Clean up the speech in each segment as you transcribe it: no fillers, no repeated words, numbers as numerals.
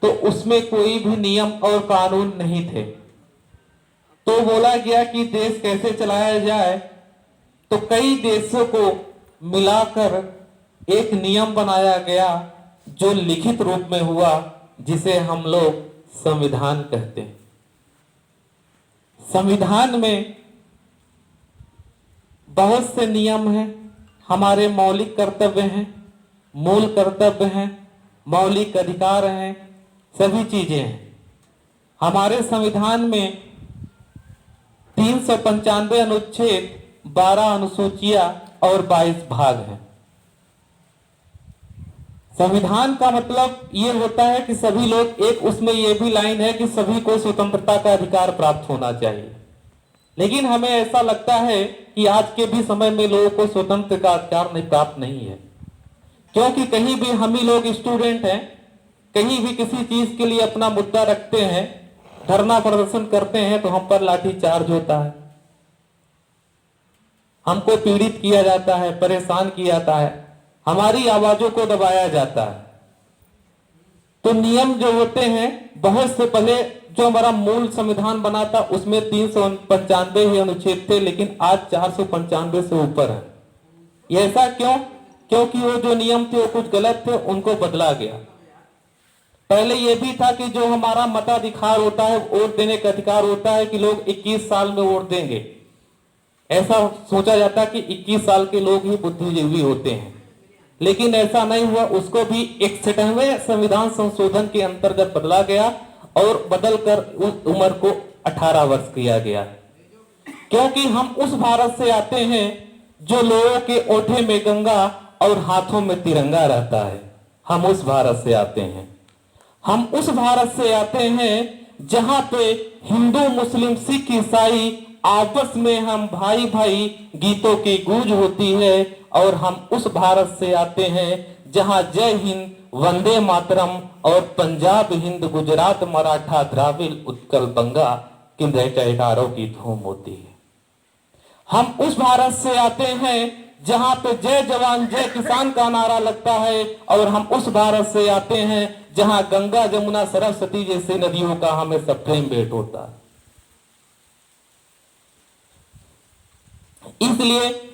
तो उसमें कोई भी नियम और कानून नहीं थे। तो बोला गया कि देश कैसे चलाया जाए, तो कई देशों को मिलाकर एक नियम बनाया गया जो लिखित रूप में हुआ, जिसे हम लोग संविधान कहते हैं। संविधान में बहुत से नियम हैं, हमारे मौलिक कर्तव्य हैं, मूल कर्तव्य हैं, मौलिक अधिकार हैं, सभी चीजें हैं। हमारे संविधान में 395 अनुच्छेद, 12 अनुसूचियां और 22 भाग हैं। संविधान का मतलब ये होता है कि सभी लोग, एक उसमें ये भी लाइन है कि सभी को स्वतंत्रता का अधिकार प्राप्त होना चाहिए। लेकिन हमें ऐसा लगता है कि आज के भी समय में लोगों को स्वतंत्र का अधिकार नहीं प्राप्त नहीं है, क्योंकि कहीं भी हम ही लोग स्टूडेंट हैं, कहीं भी किसी चीज के लिए अपना मुद्दा रखते हैं, धरना प्रदर्शन करते हैं, तो हम पर लाठीचार्ज होता है, हमको पीड़ित किया जाता है, परेशान किया जाता है, हमारी आवाजों को दबाया जाता है। तो नियम जो होते हैं, बहुत से पहले जो हमारा मूल संविधान बना था उसमें 395 ही अनुच्छेद थे, लेकिन आज 495 से ऊपर है। ये ऐसा क्यों? क्योंकि वो जो नियम थे वो कुछ गलत थे, उनको बदला गया। पहले ये भी था कि जो हमारा मताधिकार होता है, वोट देने का अधिकार होता है, कि लोग 21 साल में वोट देंगे। ऐसा सोचा जाता है कि 21 साल के लोग ही बुद्धिजीवी होते हैं, लेकिन ऐसा नहीं हुआ। उसको भी 61वें संविधान संशोधन के अंतर्गत बदला गया और बदलकर उस उम्र को 18 वर्ष किया गया। क्योंकि हम उस भारत से आते हैं जो लोगों के ओठे में गंगा और हाथों में तिरंगा रहता है। हम उस भारत से आते हैं। हम उस भारत से आते हैं जहां पे हिंदू, मुस्लिम, सिख, ईसाई आपस में हम भाई भाई गीतों की गूंज होती है। और हम उस भारत से आते हैं जहां जय हिंद, वंदे मातरम और पंजाब, हिंद, गुजरात, मराठा, द्राविड़, उत्कल, बंगा की जयकारों की धूम होती है। हम उस भारत से आते हैं जहां पे जय जवान जय किसान का नारा लगता है। और हम उस भारत से आते हैं जहां गंगा, जमुना, सरस्वती जैसी नदियों का हमें सब प्रेम भेंट होता है। इसलिए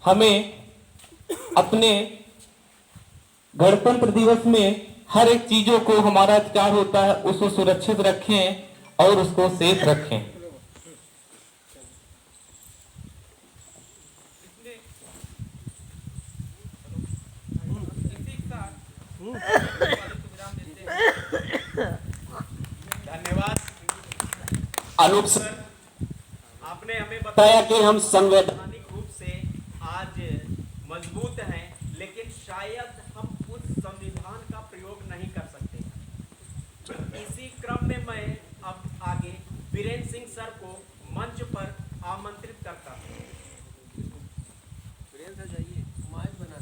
हमें अपने गणतंत्र दिवस में हर एक चीजों को, हमारा अधिकार होता है, उसको सुरक्षित रखें और उसको सेफ रखें। धन्यवाद अनूप सर, आपने हमें बताया कि हम संवैधानिक रूप से आज मजबूत हैं, लेकिन शायद हम उस संविधान का प्रयोग नहीं कर सकते। इसी क्रम में मैं अब आगे वीरेंद्र सिंह सर को मंच पर आमंत्रित करता हूँ। वीरेंद्र सर जाइए, माइक बना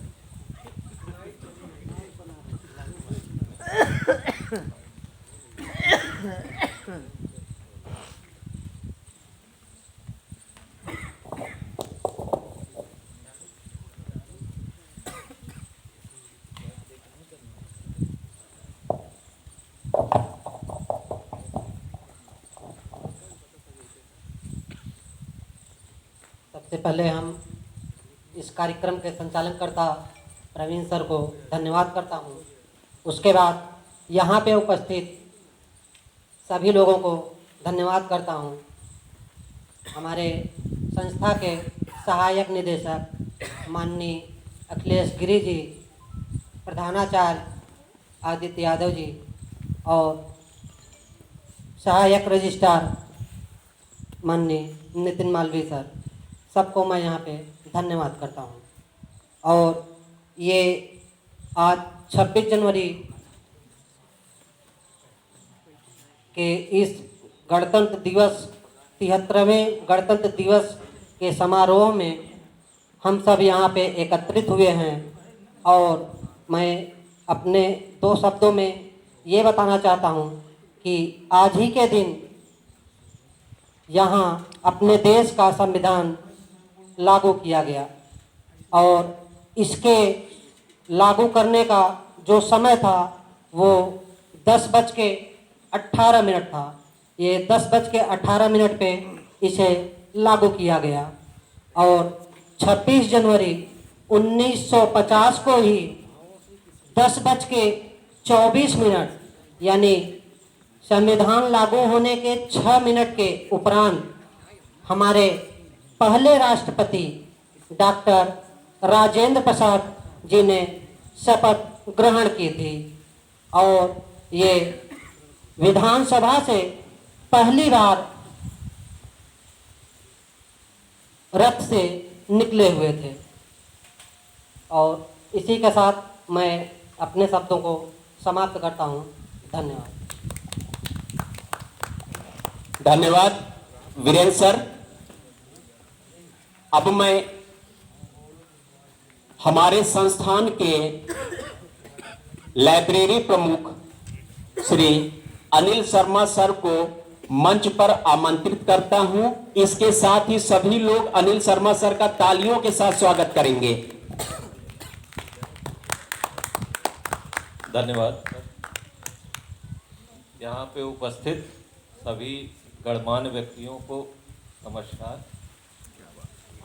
सबसे पहले हम इस कार्यक्रम के संचालनकर्ता प्रवीण सर को धन्यवाद करता हूँ। उसके बाद यहाँ पे उपस्थित सभी लोगों को धन्यवाद करता हूँ। हमारे संस्था के सहायक निदेशक माननीय अखिलेश गिरी जी, प्रधानाचार्य आदित्य यादव जी और सहायक रजिस्ट्रार माननीय नितिन मालवीय सर, सबको मैं यहाँ पे धन्यवाद करता हूँ। और ये आज 26 जनवरी के इस गणतंत्र दिवस 73वें गणतंत्र दिवस के समारोह में हम सब यहाँ पे एकत्रित हुए हैं। और मैं अपने 2 शब्दों में ये बताना चाहता हूँ कि आज ही के दिन यहाँ अपने देश का संविधान लागू किया गया और इसके लागू करने का जो समय था वो 10:18 था। ये 10:18 पे इसे लागू किया गया और 26 जनवरी 1950 को ही 10:24 यानी संविधान लागू होने के 6 मिनट के उपरांत हमारे पहले राष्ट्रपति डॉक्टर राजेंद्र प्रसाद जी ने शपथ ग्रहण की थी और ये विधानसभा से पहली बार रथ से निकले हुए थे। और इसी के साथ मैं अपने शब्दों को समाप्त करता हूँ। धन्यवाद। धन्यवाद वीरेंद्र सर। अब मैं हमारे संस्थान के लाइब्रेरी प्रमुख श्री अनिल शर्मा सर को मंच पर आमंत्रित करता हूं। इसके साथ ही सभी लोग अनिल शर्मा सर का तालियों के साथ स्वागत करेंगे। धन्यवाद। यहाँ पे उपस्थित सभी गणमान्य व्यक्तियों को नमस्कार।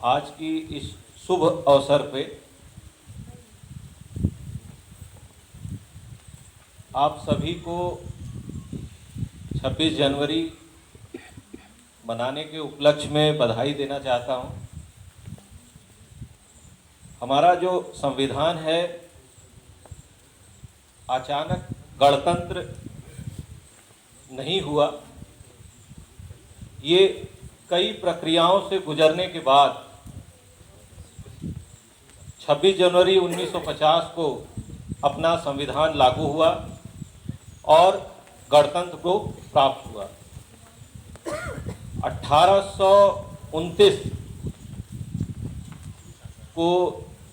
आज की इस शुभ अवसर पे आप सभी को 26 जनवरी मनाने के उपलक्ष्य में बधाई देना चाहता हूँ। हमारा जो संविधान है, अचानक गणतंत्र नहीं हुआ। ये कई प्रक्रियाओं से गुजरने के बाद 26 जनवरी 1950 को अपना संविधान लागू हुआ और गणतंत्र को प्राप्त हुआ। 1829 को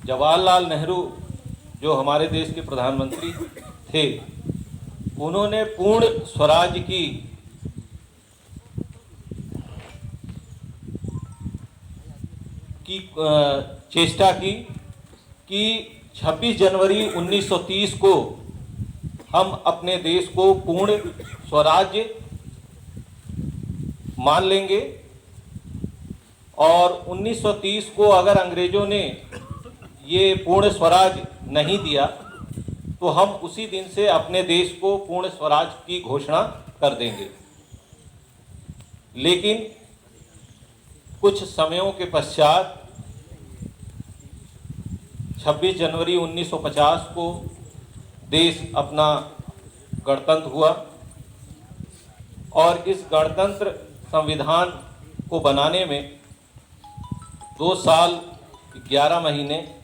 जवाहरलाल नेहरू जो हमारे देश के प्रधानमंत्री थे, उन्होंने पूर्ण स्वराज की चेष्टा की कि 26 जनवरी 1930 को हम अपने देश को पूर्ण स्वराज्य मान लेंगे और 1930 को अगर अंग्रेजों ने ये पूर्ण स्वराज नहीं दिया तो हम उसी दिन से अपने देश को पूर्ण स्वराज की घोषणा कर देंगे। लेकिन कुछ समयों के पश्चात 26 जनवरी 1950 को देश अपना गणतंत्र हुआ और इस गणतंत्र संविधान को बनाने में 2 साल 11 महीने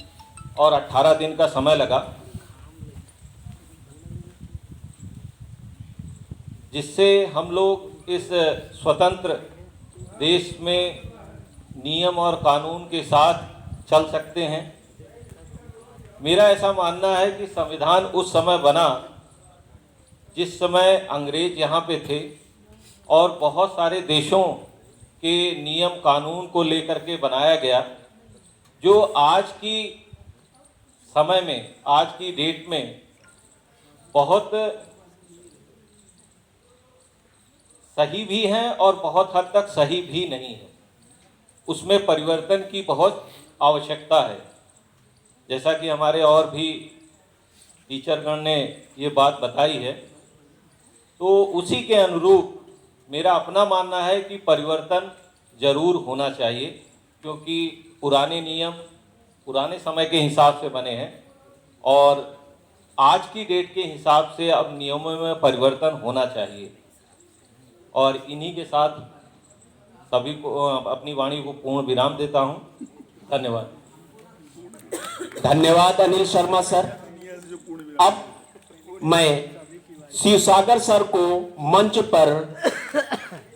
और 18 दिन का समय लगा, जिससे हम लोग इस स्वतंत्र देश में नियम और कानून के साथ चल सकते हैं। मेरा ऐसा मानना है कि संविधान उस समय बना जिस समय अंग्रेज यहाँ पे थे और बहुत सारे देशों के नियम कानून को लेकर के बनाया गया, जो आज की समय में, आज की डेट में बहुत सही भी हैं और बहुत हद तक सही भी नहीं है। उसमें परिवर्तन की बहुत आवश्यकता है। जैसा कि हमारे और भी टीचरगण ने ये बात बताई है, तो उसी के अनुरूप मेरा अपना मानना है कि परिवर्तन जरूर होना चाहिए, क्योंकि पुराने नियम पुराने समय के हिसाब से बने हैं और आज की डेट के हिसाब से अब नियमों में परिवर्तन होना चाहिए। और इन्हीं के साथ सभी को अपनी वाणी को पूर्ण विराम देता हूँ। धन्यवाद। धन्यवाद अनिल शर्मा सर। अब मैं शिवसागर सर को मंच पर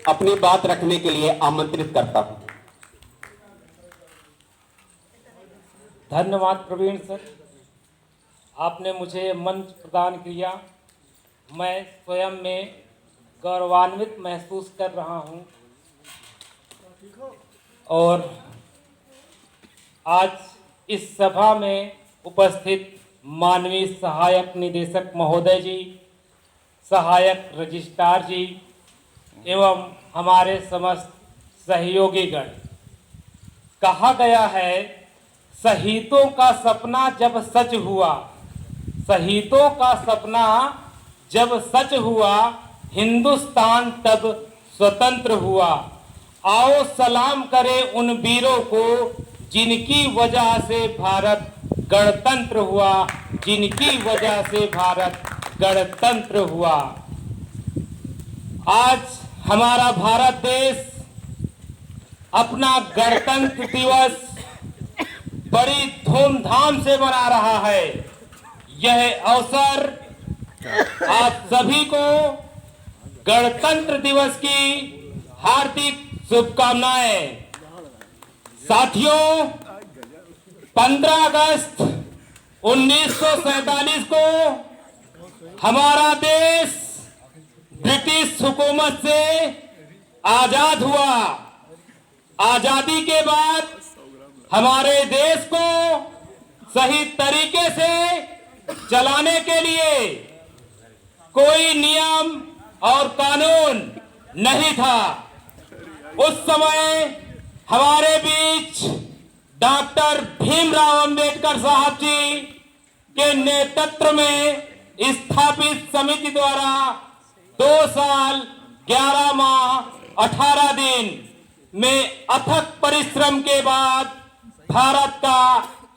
अपनी बात रखने के लिए आमंत्रित करता हूं। धन्यवाद प्रवीण सर, आपने मुझे मंच प्रदान किया। मैं स्वयं में गौरवान्वित महसूस कर रहा हूं और आज इस सभा में उपस्थित माननीय सहायक निदेशक महोदय जी, सहायक रजिस्ट्रार जी एवं हमारे समस्त सहयोगीगण। कहा गया है, शहीदों का सपना जब सच हुआ, शहीदों का सपना जब सच हुआ, हिंदुस्तान तब स्वतंत्र हुआ। आओ सलाम करें उन वीरों को जिनकी वजह से भारत गणतंत्र हुआ, जिनकी वजह से भारत गणतंत्र हुआ। आज हमारा भारत देश अपना गणतंत्र दिवस बड़ी धूमधाम से मना रहा है। यह अवसर आप सभी को गणतंत्र दिवस की हार्दिक शुभकामनाएं। साथियों, 15 अगस्त 1947 को हमारा देश ब्रिटिश हुकूमत से आजाद हुआ। आजादी के बाद हमारे देश को सही तरीके से चलाने के लिए कोई नियम और कानून नहीं था। उस समय हमारे बीच डॉक्टर भीमराव अंबेडकर साहब जी के नेतृत्व में स्थापित समिति द्वारा 2 साल 11 माह 18 दिन में अथक परिश्रम के बाद भारत का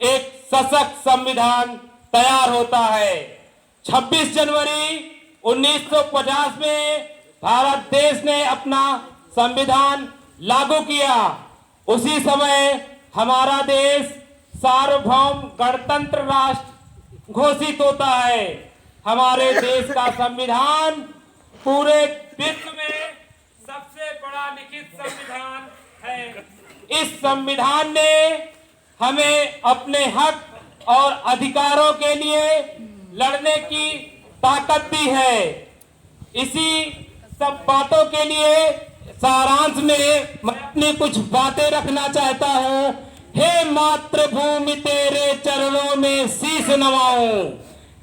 एक सशक्त संविधान तैयार होता है। 26 जनवरी 1950 में भारत देश ने अपना संविधान लागू किया। उसी समय हमारा देश सार्वभौम गणतंत्र राष्ट्र घोषित होता है। हमारे देश का संविधान पूरे विश्व में सबसे बड़ा लिखित संविधान है। इस संविधान ने हमें अपने हक और अधिकारों के लिए लड़ने की ताकत दी है। इसी सब बातों के लिए सारांश में मैं अपनी कुछ बातें रखना चाहता हूँ। हे मातृभूमि तेरे चरणों में शीश नवाऊं,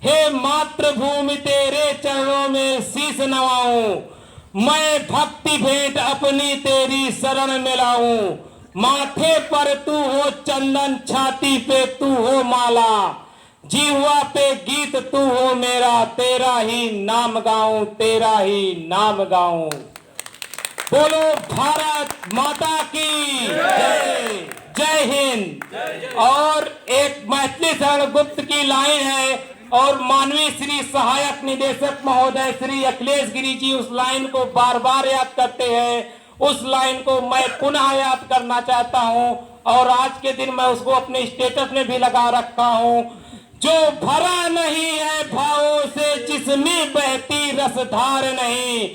हे मातृभूमि तेरे चरणों में शीश नवाऊं, मैं भक्ति भेंट अपनी तेरी शरण में लाऊं। माथे पर तू हो चंदन, छाती पे तू हो माला, जीवा पे गीत तू हो मेरा, तेरा ही नाम गाऊं, तेरा ही नाम गाऊं। बोलो भारत माता की जय, जय हिंद। और एक मैथिली शरण गुप्त की लाइन है और माननीय श्री सहायक निदेशक महोदय श्री अखिलेश गिरी जी उस लाइन को बार बार याद करते हैं। उस लाइन को मैं पुनः याद करना चाहता हूं और आज के दिन मैं उसको अपने स्टेटस में भी लगा रखा हूं। जो भरा नहीं है भावों से, जिसमें बहती रसधार नहीं,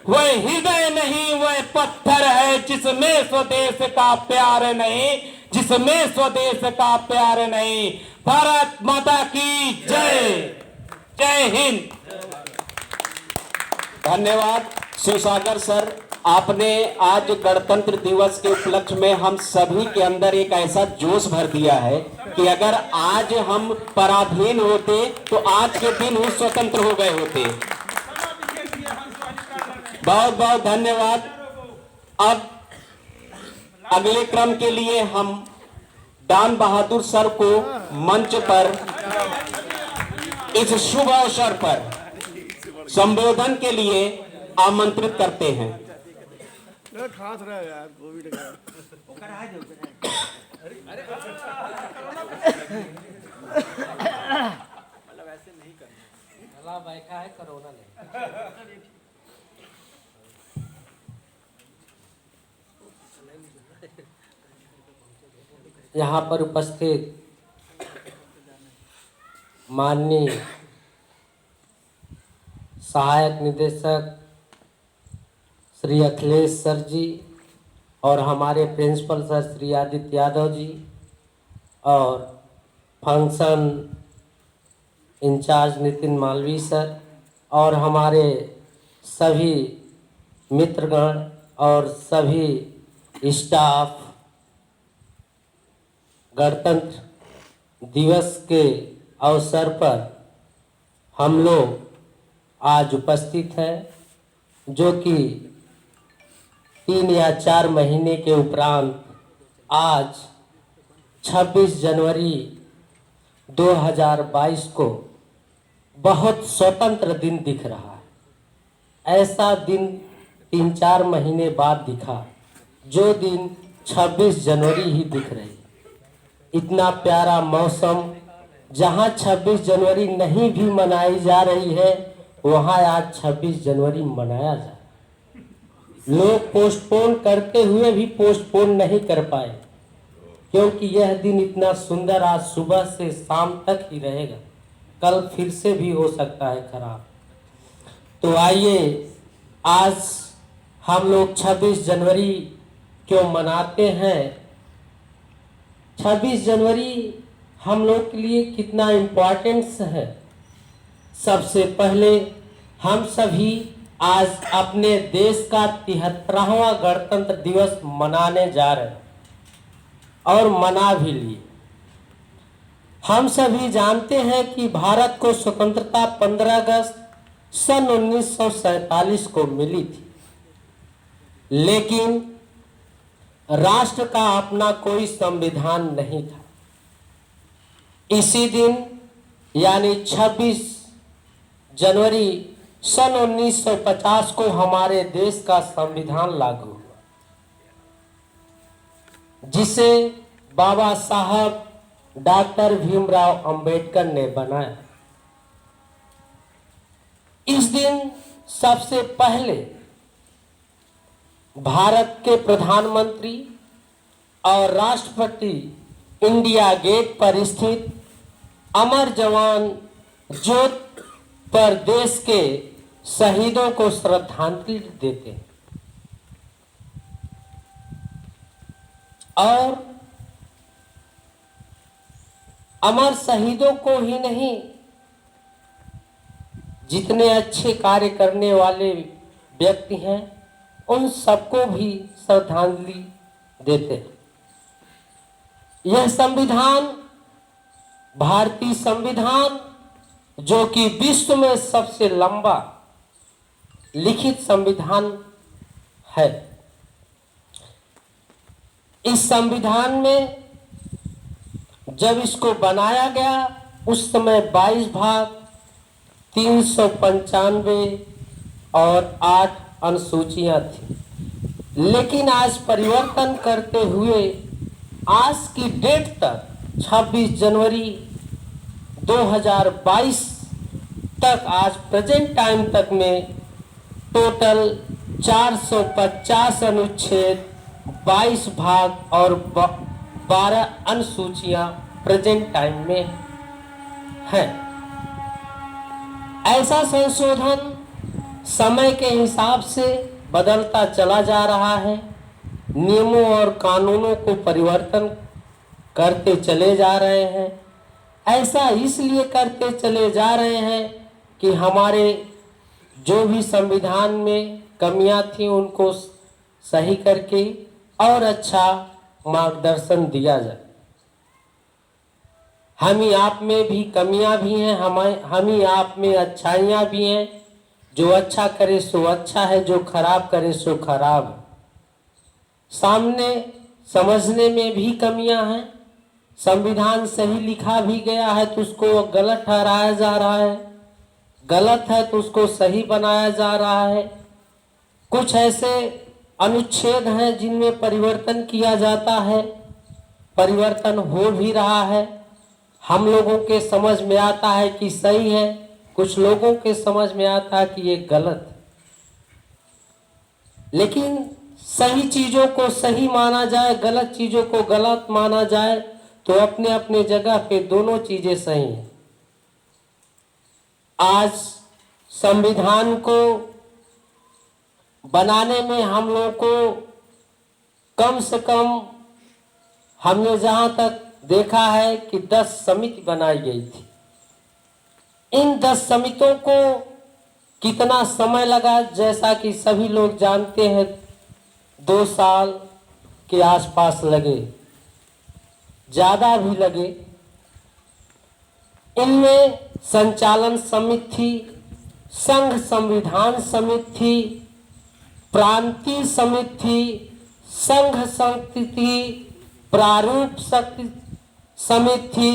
वह हृदय नहीं वह पत्थर है, जिसमें स्वदेश का प्यार नहीं, जिसमें स्वदेश का प्यार नहीं। भारत माता की जय, जय हिंद। धन्यवाद शिवसागर सर। आपने आज गणतंत्र दिवस के उपलक्ष्य में हम सभी के अंदर एक ऐसा जोश भर दिया है कि अगर आज हम पराधीन होते तो आज के दिन ही स्वतंत्र हो गए होते। बहुत बहुत धन्यवाद। अब अगले क्रम के लिए हम दान बहादुर सर को मंच पर इस शुभ अवसर पर संबोधन के लिए आमंत्रित करते हैं। खास रहा यार कोविड का मतलब ऐसे नहीं करना। गला बैठा है, कोरोना नहीं। यहाँ पर उपस्थित माननीय सहायक निदेशक श्री अखिलेश सर जी और हमारे प्रिंसिपल सर श्री आदित्य यादव जी और function incharge Nitin Malvi sir और हमारे सभी मित्रगण और सभी स्टाफ, गणतंत्र दिवस के अवसर पर हम लोग आज उपस्थित हैं, जो कि 3 या 4 महीने के उपरांत आज 26 जनवरी 2022 को बहुत स्वतंत्र दिन दिख रहा है। ऐसा दिन 3-4 महीने बाद दिखा, जो दिन 26 जनवरी ही दिख रही। इतना प्यारा मौसम, जहां 26 जनवरी नहीं भी मनाई जा रही है, वहां आज 26 जनवरी मनाया जा रहा है। लोग पोस्टपोन करते हुए भी पोस्टपोन नहीं कर पाए, क्योंकि यह दिन इतना सुंदर आज सुबह से शाम तक ही रहेगा, कल फिर से भी हो सकता है खराब। तो आइए, आज हम लोग 26 जनवरी क्यों मनाते हैं, 26 जनवरी हम लोग के लिए कितना इम्पोर्टेंस है। सबसे पहले हम सभी आज अपने देश का 73वां गणतंत्र दिवस मनाने जा रहे हैं और मना भी लिए। हम सभी जानते हैं कि भारत को स्वतंत्रता 15 अगस्त सन 1947 को मिली थी, लेकिन राष्ट्र का अपना कोई संविधान नहीं था। इसी दिन यानी 26 जनवरी सन 1950 को हमारे देश का संविधान लागू हुआ, जिसे बाबा साहब डॉक्टर भीमराव अंबेडकर ने बनाया। इस दिन सबसे पहले भारत के प्रधानमंत्री और राष्ट्रपति इंडिया गेट पर स्थित अमर जवान ज्योति पर देश के शहीदों को श्रद्धांजलि देते हैं और अमर शहीदों को ही नहीं, जितने अच्छे कार्य करने वाले व्यक्ति हैं उन सबको भी श्रद्धांजलि देते हैं। यह संविधान, भारतीय संविधान, जो कि विश्व में सबसे लंबा लिखित संविधान है, इस संविधान में जब इसको बनाया गया उस समय 22 भाग, 395 और 8 अनुसूचियां थी। लेकिन आज परिवर्तन करते हुए आज की डेट तक 26 जनवरी 2022 तक, आज प्रेजेंट टाइम तक में टोटल 450 अनुच्छेद, 22 भाग और 12 अनुसूचियां प्रेजेंट टाइम में है। ऐसा संशोधन समय के हिसाब से बदलता चला जा रहा है। नियमों और कानूनों को परिवर्तन करते चले जा रहे हैं। ऐसा इसलिए करते चले जा रहे हैं कि हमारे जो भी संविधान में कमियां थी उनको सही करके और अच्छा मार्गदर्शन दिया जाए। हम ही आप में भी कमियां भी हैं, हम ही आप में अच्छाइयां भी हैं। जो अच्छा करे सो अच्छा है, जो खराब करे सो खराब है। सामने समझने में भी कमियां हैं। संविधान सही लिखा भी गया है तो उसको गलत ठहराया जा रहा है, गलत है तो उसको सही बनाया जा रहा है। कुछ ऐसे अनुच्छेद हैं जिनमें परिवर्तन किया जाता है, परिवर्तन हो भी रहा है। हम लोगों के समझ में आता है कि सही है, कुछ लोगों के समझ में आता है कि ये गलत है। लेकिन सही चीजों को सही माना जाए, गलत चीजों को गलत माना जाए, तो अपने अपने जगह पे दोनों चीजें सही हैं। आज संविधान को बनाने में हम लोगों को कम से कम, हमने जहां तक देखा है कि 10 समिति बनाई गई थी। इन 10 समितियों को कितना समय लगा, जैसा कि सभी लोग जानते हैं, 2 साल के आसपास लगे, ज्यादा भी लगे। इनमें संचालन समिति थी, संघ संविधान समिति थी, प्रांतीय समिति थी, संघ संस्कृति प्रारूप समिति थी,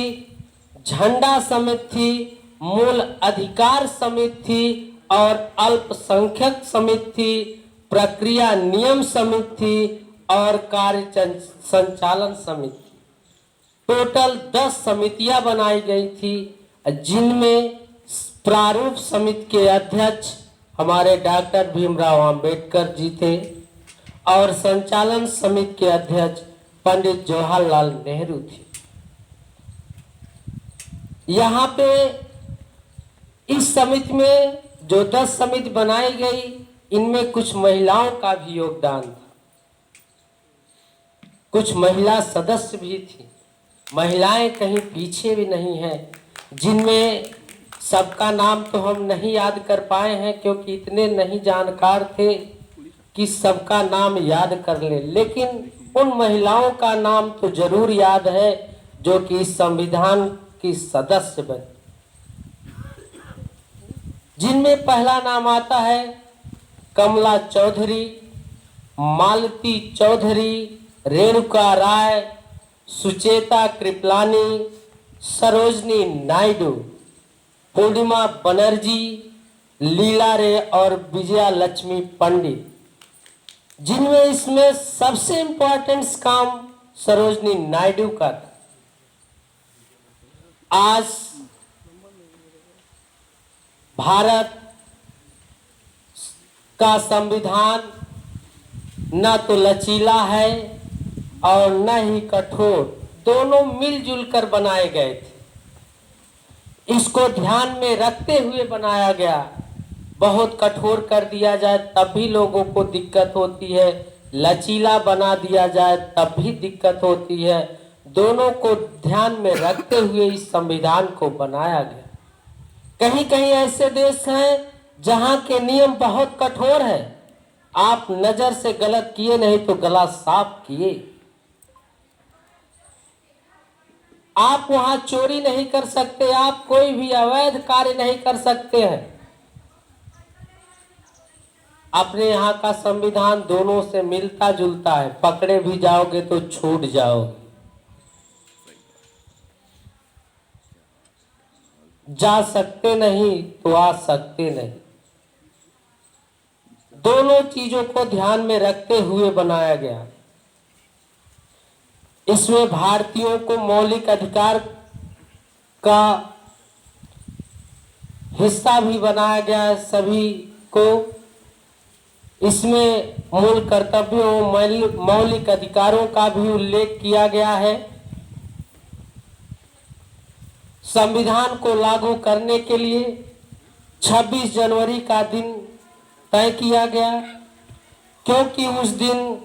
झंडा समिति थी, मूल अधिकार समिति थी और अल्पसंख्यक समिति थी, प्रक्रिया नियम समिति थी और कार्य संचालन समिति। टोटल 10 समितियां बनाई गई थी, जिनमें प्रारूप समिति के अध्यक्ष हमारे डॉक्टर भीमराव अंबेडकर जी थे और संचालन समिति के अध्यक्ष पंडित जवाहरलाल नेहरू थे। यहाँ पे इस समिति में जो 10 समिति बनाई गई, इनमें कुछ महिलाओं का भी योगदान था, कुछ महिला सदस्य भी थी। महिलाएं कहीं पीछे भी नहीं हैं, जिनमें सबका नाम तो हम नहीं याद कर पाए हैं क्योंकि इतने नहीं जानकार थे कि सबका नाम याद कर ले, लेकिन उन महिलाओं का नाम तो जरूर याद है जो कि इस संविधान की सदस्य बने, जिनमें पहला नाम आता है कमला चौधरी, मालती चौधरी, रेणुका राय, सुचेता कृपलानी, सरोजनी नायडू, पूर्णिमा बनर्जी, लीला रे और विजया लक्ष्मी पंडित, जिनमें इसमें सबसे इम्पोर्टेंट काम सरोजनी नायडू का था। आज भारत का संविधान न तो लचीला है और न ही कठोर, दोनों मिलजुल कर बनाए गए थे। इसको ध्यान में रखते हुए बनाया गया। बहुत कठोर कर दिया जाए तब भी लोगों को दिक्कत होती है, लचीला बना दिया जाए तब भी दिक्कत होती है। दोनों को ध्यान में रखते हुए इस संविधान को बनाया गया। कहीं कहीं ऐसे देश हैं जहां के नियम बहुत कठोर है, आप नजर से गलत किए नहीं तो गला साफ किए, आप वहां चोरी नहीं कर सकते, आप कोई भी अवैध कार्य नहीं कर सकते हैं। अपने यहाँ का संविधान दोनों से मिलता जुलता है, पकड़े भी जाओगे तो छूट जाओगे, जा सकते नहीं तो आ सकते नहीं। दोनों चीजों को ध्यान में रखते हुए बनाया गया। इसमें भारतीयों को मौलिक अधिकार का हिस्सा भी बनाया गया है सभी को। इसमें मूल कर्तव्यों, मौलिक अधिकारों का भी उल्लेख किया गया है। संविधान को लागू करने के लिए 26 जनवरी का दिन तय किया गया, क्योंकि उस दिन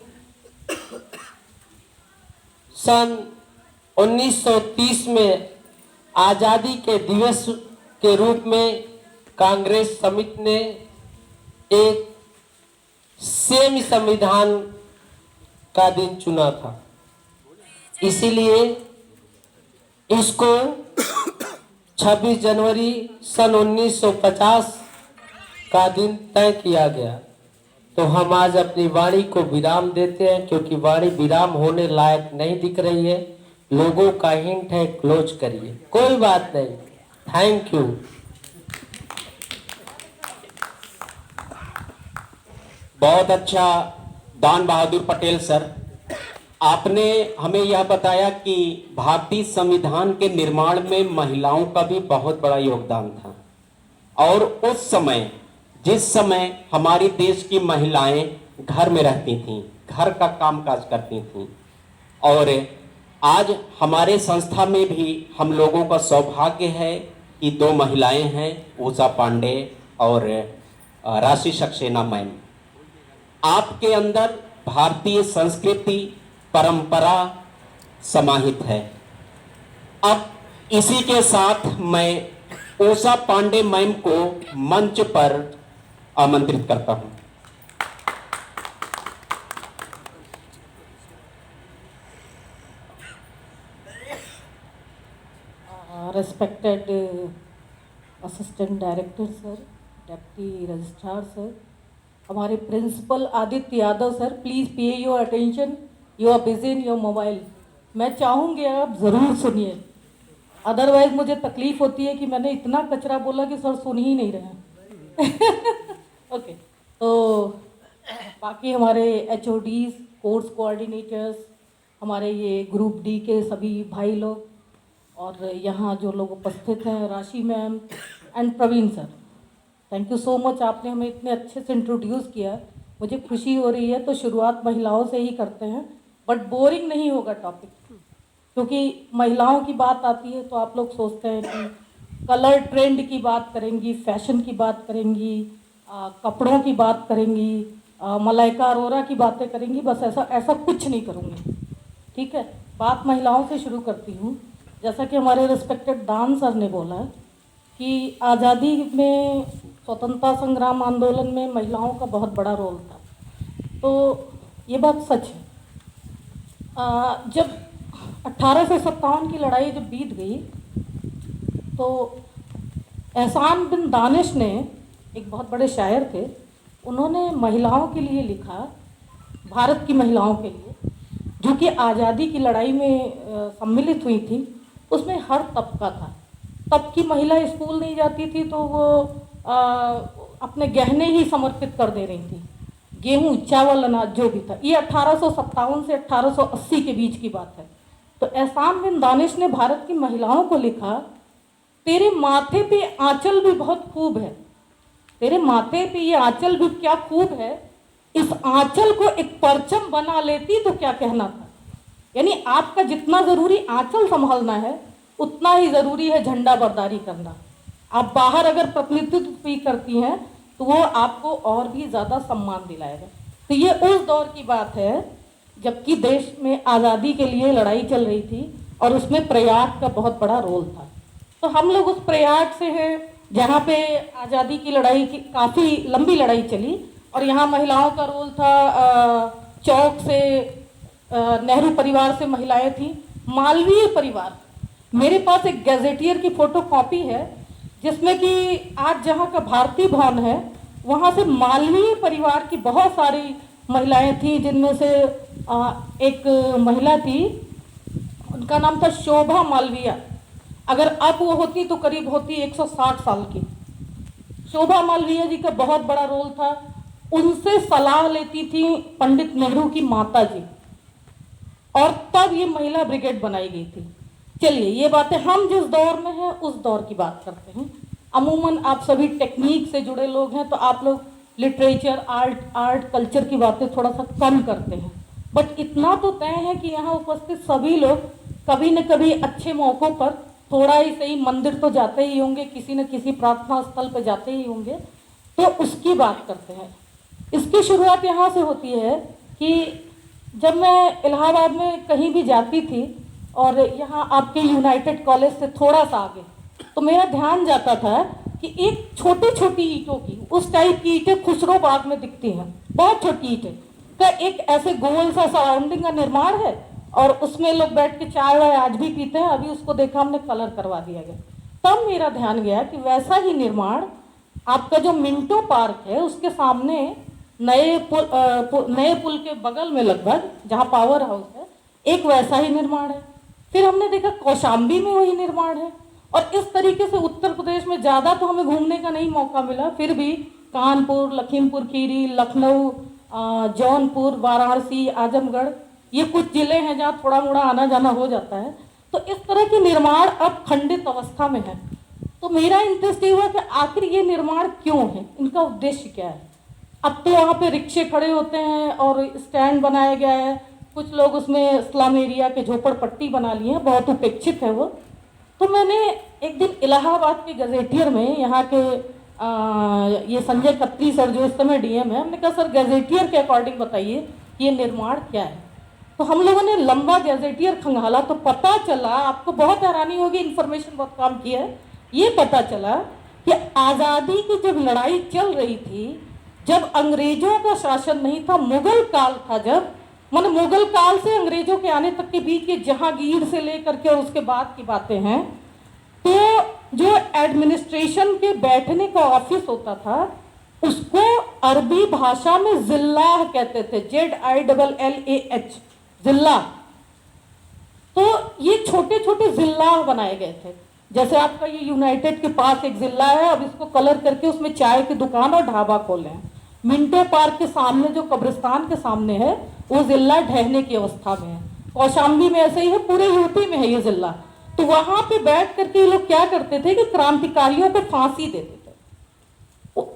सन 1930 में आजादी के दिवस के रूप में कांग्रेस समिति ने एक सेमी संविधान का दिन चुना था, इसीलिए इसको 26 जनवरी सन 1950 का दिन तय किया गया। तो हम आज अपनी वाणी को विराम देते हैं, क्योंकि वाणी विराम होने लायक नहीं दिख रही है। लोगों का हिंट है क्लोज करिए, कोई बात नहीं। Thank you. बहुत अच्छा दान बहादुर पटेल सर, आपने हमें यह बताया कि भारतीय संविधान के निर्माण में महिलाओं का भी बहुत बड़ा योगदान था, और उस समय जिस समय हमारी देश की महिलाएं घर में रहती थीं, घर का कामकाज करती थीं, और आज हमारे संस्था में भी हम लोगों का सौभाग्य है कि 2 महिलाएं हैं, उषा पांडे और राशि सक्सेना मैम। आपके अंदर भारतीय संस्कृति परंपरा समाहित है। अब इसी के साथ मैं उषा पांडे मैम को मंच पर आमंत्रित करता हूं। Respected Assistant Director, sir, deputy registrar sir, हमारे principal Aditya Yadav sir, please pay your attention, you are busy in your mobile. मैं चाहूँगी आप ज़रूर सुनिए, अदरवाइज मुझे तकलीफ़ होती है कि मैंने इतना कचरा बोला कि सर सुन ही नहीं रहे हैं। ओके, तो बाकी हमारे HODs, कोर्स कोऑर्डिनेटर्स, हमारे ये ग्रुप डी के सभी भाई लोग, और यहाँ जो लोग उपस्थित हैं, Rashi ma'am and Praveen sir, thank you so much, आपने हमें इतने अच्छे से इंट्रोड्यूस किया, मुझे खुशी हो रही है। तो शुरुआत महिलाओं से ही करते हैं, बट बोरिंग नहीं होगा टॉपिक, क्योंकि महिलाओं की बात आती है तो आप लोग सोचते हैं कि कलर ट्रेंड की बात करेंगी, फैशन की बात करेंगी, कपड़ों की बात करेंगी, मलाइका अरोरा की बातें करेंगी, बस ऐसा कुछ नहीं करूँगी, ठीक है। बात महिलाओं से शुरू करती हूँ। जैसा कि हमारे रिस्पेक्टेड दान सर ने बोला कि आज़ादी में, स्वतंत्रता संग्राम आंदोलन में महिलाओं का बहुत बड़ा रोल था, तो ये बात सच है। जब 1857 की लड़ाई जब बीत गई तो एहसान बिन दानिश ने, एक बहुत बड़े शायर थे, उन्होंने महिलाओं के लिए लिखा, भारत की महिलाओं के लिए, जो कि आज़ादी की लड़ाई में सम्मिलित हुई थी। उसमें हर तबका था। तब की महिला स्कूल नहीं जाती थी तो वो अपने गहने ही समर्पित कर दे रही थी, गेहूँ, चावल, अनाज जो भी था। ये 1857 से 1880 के बीच की बात है। तो एहसान बिन दानिश ने भारत की महिलाओं को लिखा, तेरे माथे पे आंचल भी बहुत खूब है, तेरे माथे पे ये आंचल भी क्या खूब है, इस आंचल को एक परचम बना लेती तो क्या कहना था। यानी आपका जितना ज़रूरी आंचल संभालना है, उतना ही ज़रूरी है झंडा बरदारी करना। आप बाहर अगर प्रतिनिधित्व भी करती हैं तो वो आपको और भी ज़्यादा सम्मान दिलाएगा। तो ये उस दौर की बात है जबकि देश में आज़ादी के लिए लड़ाई चल रही थी और उसमें प्रयाग का बहुत बड़ा रोल था। तो हम लोग उस प्रयाग से हैं जहाँ पे आज़ादी की लड़ाई की काफ़ी लंबी लड़ाई चली और यहाँ महिलाओं का रोल था। चौक से नेहरू परिवार से महिलाएं थी, मालवीय परिवार। मेरे पास एक गैजेटियर की फोटो कॉपी है जिसमें कि आज जहाँ का भारतीय भवन है वहाँ से मालवीय परिवार की बहुत सारी महिलाएं थी, जिनमें से एक महिला थी, उनका नाम था शोभा मालवीय। अगर अब वो होती तो करीब होती 160 साल की। शोभा मालवीय जी का बहुत बड़ा रोल था। उनसे सलाह लेती थी पंडित नेहरू की माता जी, और तब ये महिला ब्रिगेड बनाई गई थी। चलिए, ये बातें हम जिस दौर में हैं उस दौर की बात करते हैं। अमूमन आप सभी टेक्निक से जुड़े लोग हैं तो आप लोग लिटरेचर, आर्ट कल्चर की बातें थोड़ा सा कम करते हैं, बट इतना तो तय है कि यहाँ उपस्थित सभी लोग कभी न कभी अच्छे मौक़ों पर थोड़ा ही सही मंदिर तो जाते ही होंगे, किसी न किसी प्रार्थना स्थल पर जाते ही होंगे, तो उसकी बात करते हैं। इसकी शुरुआत यहाँ से होती है कि जब मैं इलाहाबाद में कहीं भी जाती थी और यहाँ आपके यूनाइटेड कॉलेज से थोड़ा सा आगे, तो मेरा ध्यान जाता था कि एक छोटी छोटी ईंटों की, उस टाइप की ईंटें खुसरो बाग में दिखती हैं, बहुत छोटी ईंटें का एक ऐसे गोल सा सराउंडिंग का निर्माण है और उसमें लोग बैठ के चाय वाय आज भी पीते हैं। अभी उसको देखा हमने, कलर करवा दिया गया। तब मेरा ध्यान गया कि वैसा ही निर्माण आपका जो मिंटो पार्क है उसके सामने नए पुल के बगल में लगभग, जहाँ पावर हाउस है, एक वैसा ही निर्माण है। फिर हमने देखा कौशाम्बी में वही निर्माण है। और इस तरीके से उत्तर प्रदेश में ज़्यादा तो हमें घूमने का नहीं मौका मिला, फिर भी कानपुर, लखीमपुर खीरी, लखनऊ, जौनपुर, वाराणसी, आजमगढ़, ये कुछ ज़िले हैं जहाँ थोड़ा मोड़ा आना जाना हो जाता है। तो इस तरह के निर्माण अब खंडित अवस्था में है। तो मेरा इंटरेस्ट ये हुआ कि आखिर ये निर्माण क्यों है, इनका उद्देश्य क्या है। अब तो वहाँ पे रिक्शे खड़े होते हैं और स्टैंड बनाया गया है, कुछ लोग उसमें स्लम एरिया के झोपड़पट्टी बना लिए हैं, बहुत उपेक्षित है वो। तो मैंने एक दिन इलाहाबाद के गजेटियर में, यहाँ के ये संजय खत्री सर जो इस समय DM है, हमने कहा सर गजेटियर के अकॉर्डिंग बताइए ये निर्माण क्या है। तो हम लोगों ने लंबा गजेटियर खंगाला तो पता चला, आपको बहुत हैरानी होगी, इन्फॉर्मेशन बहुत काम की है, ये पता चला कि आज़ादी की जब लड़ाई चल रही थी, जब अंग्रेजों का शासन नहीं था, मुगल काल था, जब माने मुगल काल से अंग्रेजों के आने तक के बीच के जहांगीर से लेकर के उसके बाद की बातें हैं, तो जो एडमिनिस्ट्रेशन के बैठने का ऑफिस होता था उसको अरबी भाषा में जिल्लाह कहते थे, ZILLAH, जिल्ला। तो ये छोटे छोटे जिल्लाह बनाए गए थे। जैसे आपका ये यूनाइटेड के पास एक जिला है, अब इसको कलर करके उसमें चाय की दुकान और ढाबा खोले हैं। मिंटो पार्क के सामने जो कब्रिस्तान के सामने है वो जिला ढहने की अवस्था में है। कौशाम्बी में ऐसे ही है, पूरे यूपी में है ये जिला। तो वहां पे बैठ करके ये लोग क्या करते थे कि क्रांतिकारियों को फांसी देते थे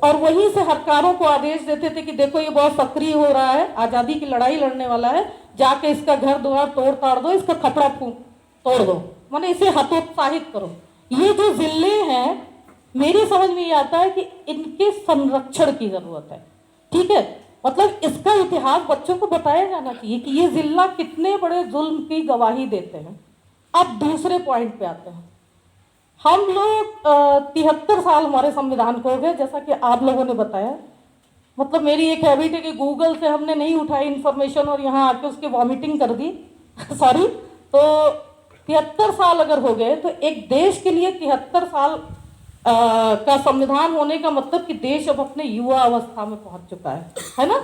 और वहीं से हरकारों को आदेश देते थे कि देखो ये बहुत सक्रिय हो रहा है, आजादी की लड़ाई लड़ने वाला है, जाके इसका घर द्वार तोड़ ताड़ दो, इसका कपड़ा तोड़ दो, माने इसे हतोत्साहित करो। ये जो जिले हैं, मेरी समझ में ये आता है कि इनके संरक्षण की जरूरत है। ठीक है, मतलब इसका इतिहास बच्चों को बताया जाना चाहिए कि ये जिला कितने बड़े जुल्म की गवाही देते हैं। अब दूसरे पॉइंट पे आते हैं। हम लोग 73 साल हमारे संविधान को हो गए, जैसा कि आप लोगों ने बताया। मतलब मेरी एक हैबिट है कि गूगल से हमने नहीं उठाई इन्फॉर्मेशन और यहाँ आके उसकी वॉमिटिंग कर दी सॉरी। तो 73 साल अगर हो गए तो एक देश के लिए 73 साल का संविधान होने का मतलब कि देश अब अपने युवा अवस्था में पहुंच चुका है ना।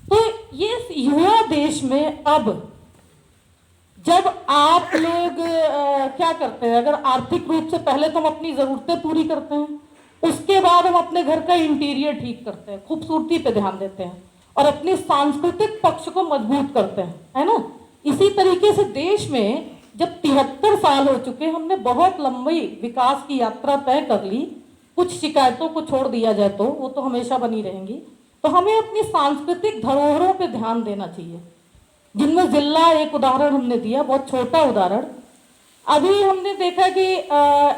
तो ये युवा देश में अब जब आप लोग क्या करते हैं, अगर आर्थिक रूप से पहले तो हम अपनी जरूरतें पूरी करते हैं, उसके बाद हम अपने घर का इंटीरियर ठीक करते हैं, खूबसूरती पे ध्यान देते हैं और अपने सांस्कृतिक पक्ष को मजबूत करते हैं, है ना। इसी तरीके से देश में जब 73 साल हो चुके, हमने बहुत लंबी विकास की यात्रा तय कर ली। कुछ शिकायतों को छोड़ दिया जाए तो वो तो हमेशा बनी रहेंगी। तो हमें अपनी सांस्कृतिक धरोहरों पे ध्यान देना चाहिए, जिनमें जिला एक उदाहरण हमने दिया, बहुत छोटा उदाहरण। अभी हमने देखा कि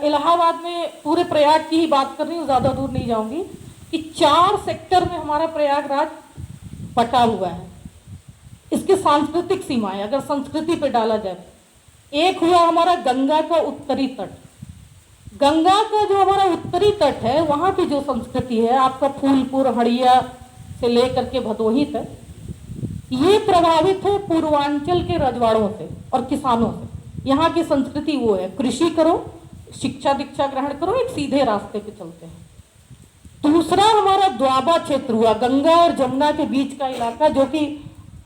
इलाहाबाद में, पूरे प्रयाग की ही बात कर रही हूँ, ज़्यादा दूर नहीं जाऊंगी, कि 4 सेक्टर में हमारा प्रयागराज बटा हुआ है। इसकी सांस्कृतिक सीमाएं अगर संस्कृति पे डाला जाए, एक हुआ हमारा गंगा का उत्तरी तट। गंगा का जो हमारा उत्तरी तट है, वहाँ की जो संस्कृति है, आपका फूलपुर, हड़िया से लेकर के भदोही तक, ये प्रभावित है पूर्वांचल के रजवाड़ों से और किसानों से। यहाँ की संस्कृति वो है, कृषि करो, शिक्षा दीक्षा ग्रहण करो, एक सीधे रास्ते पे चलते हैं। दूसरा हमारा द्वाबा क्षेत्र हुआ, गंगा और जमुना के बीच का इलाका, जो कि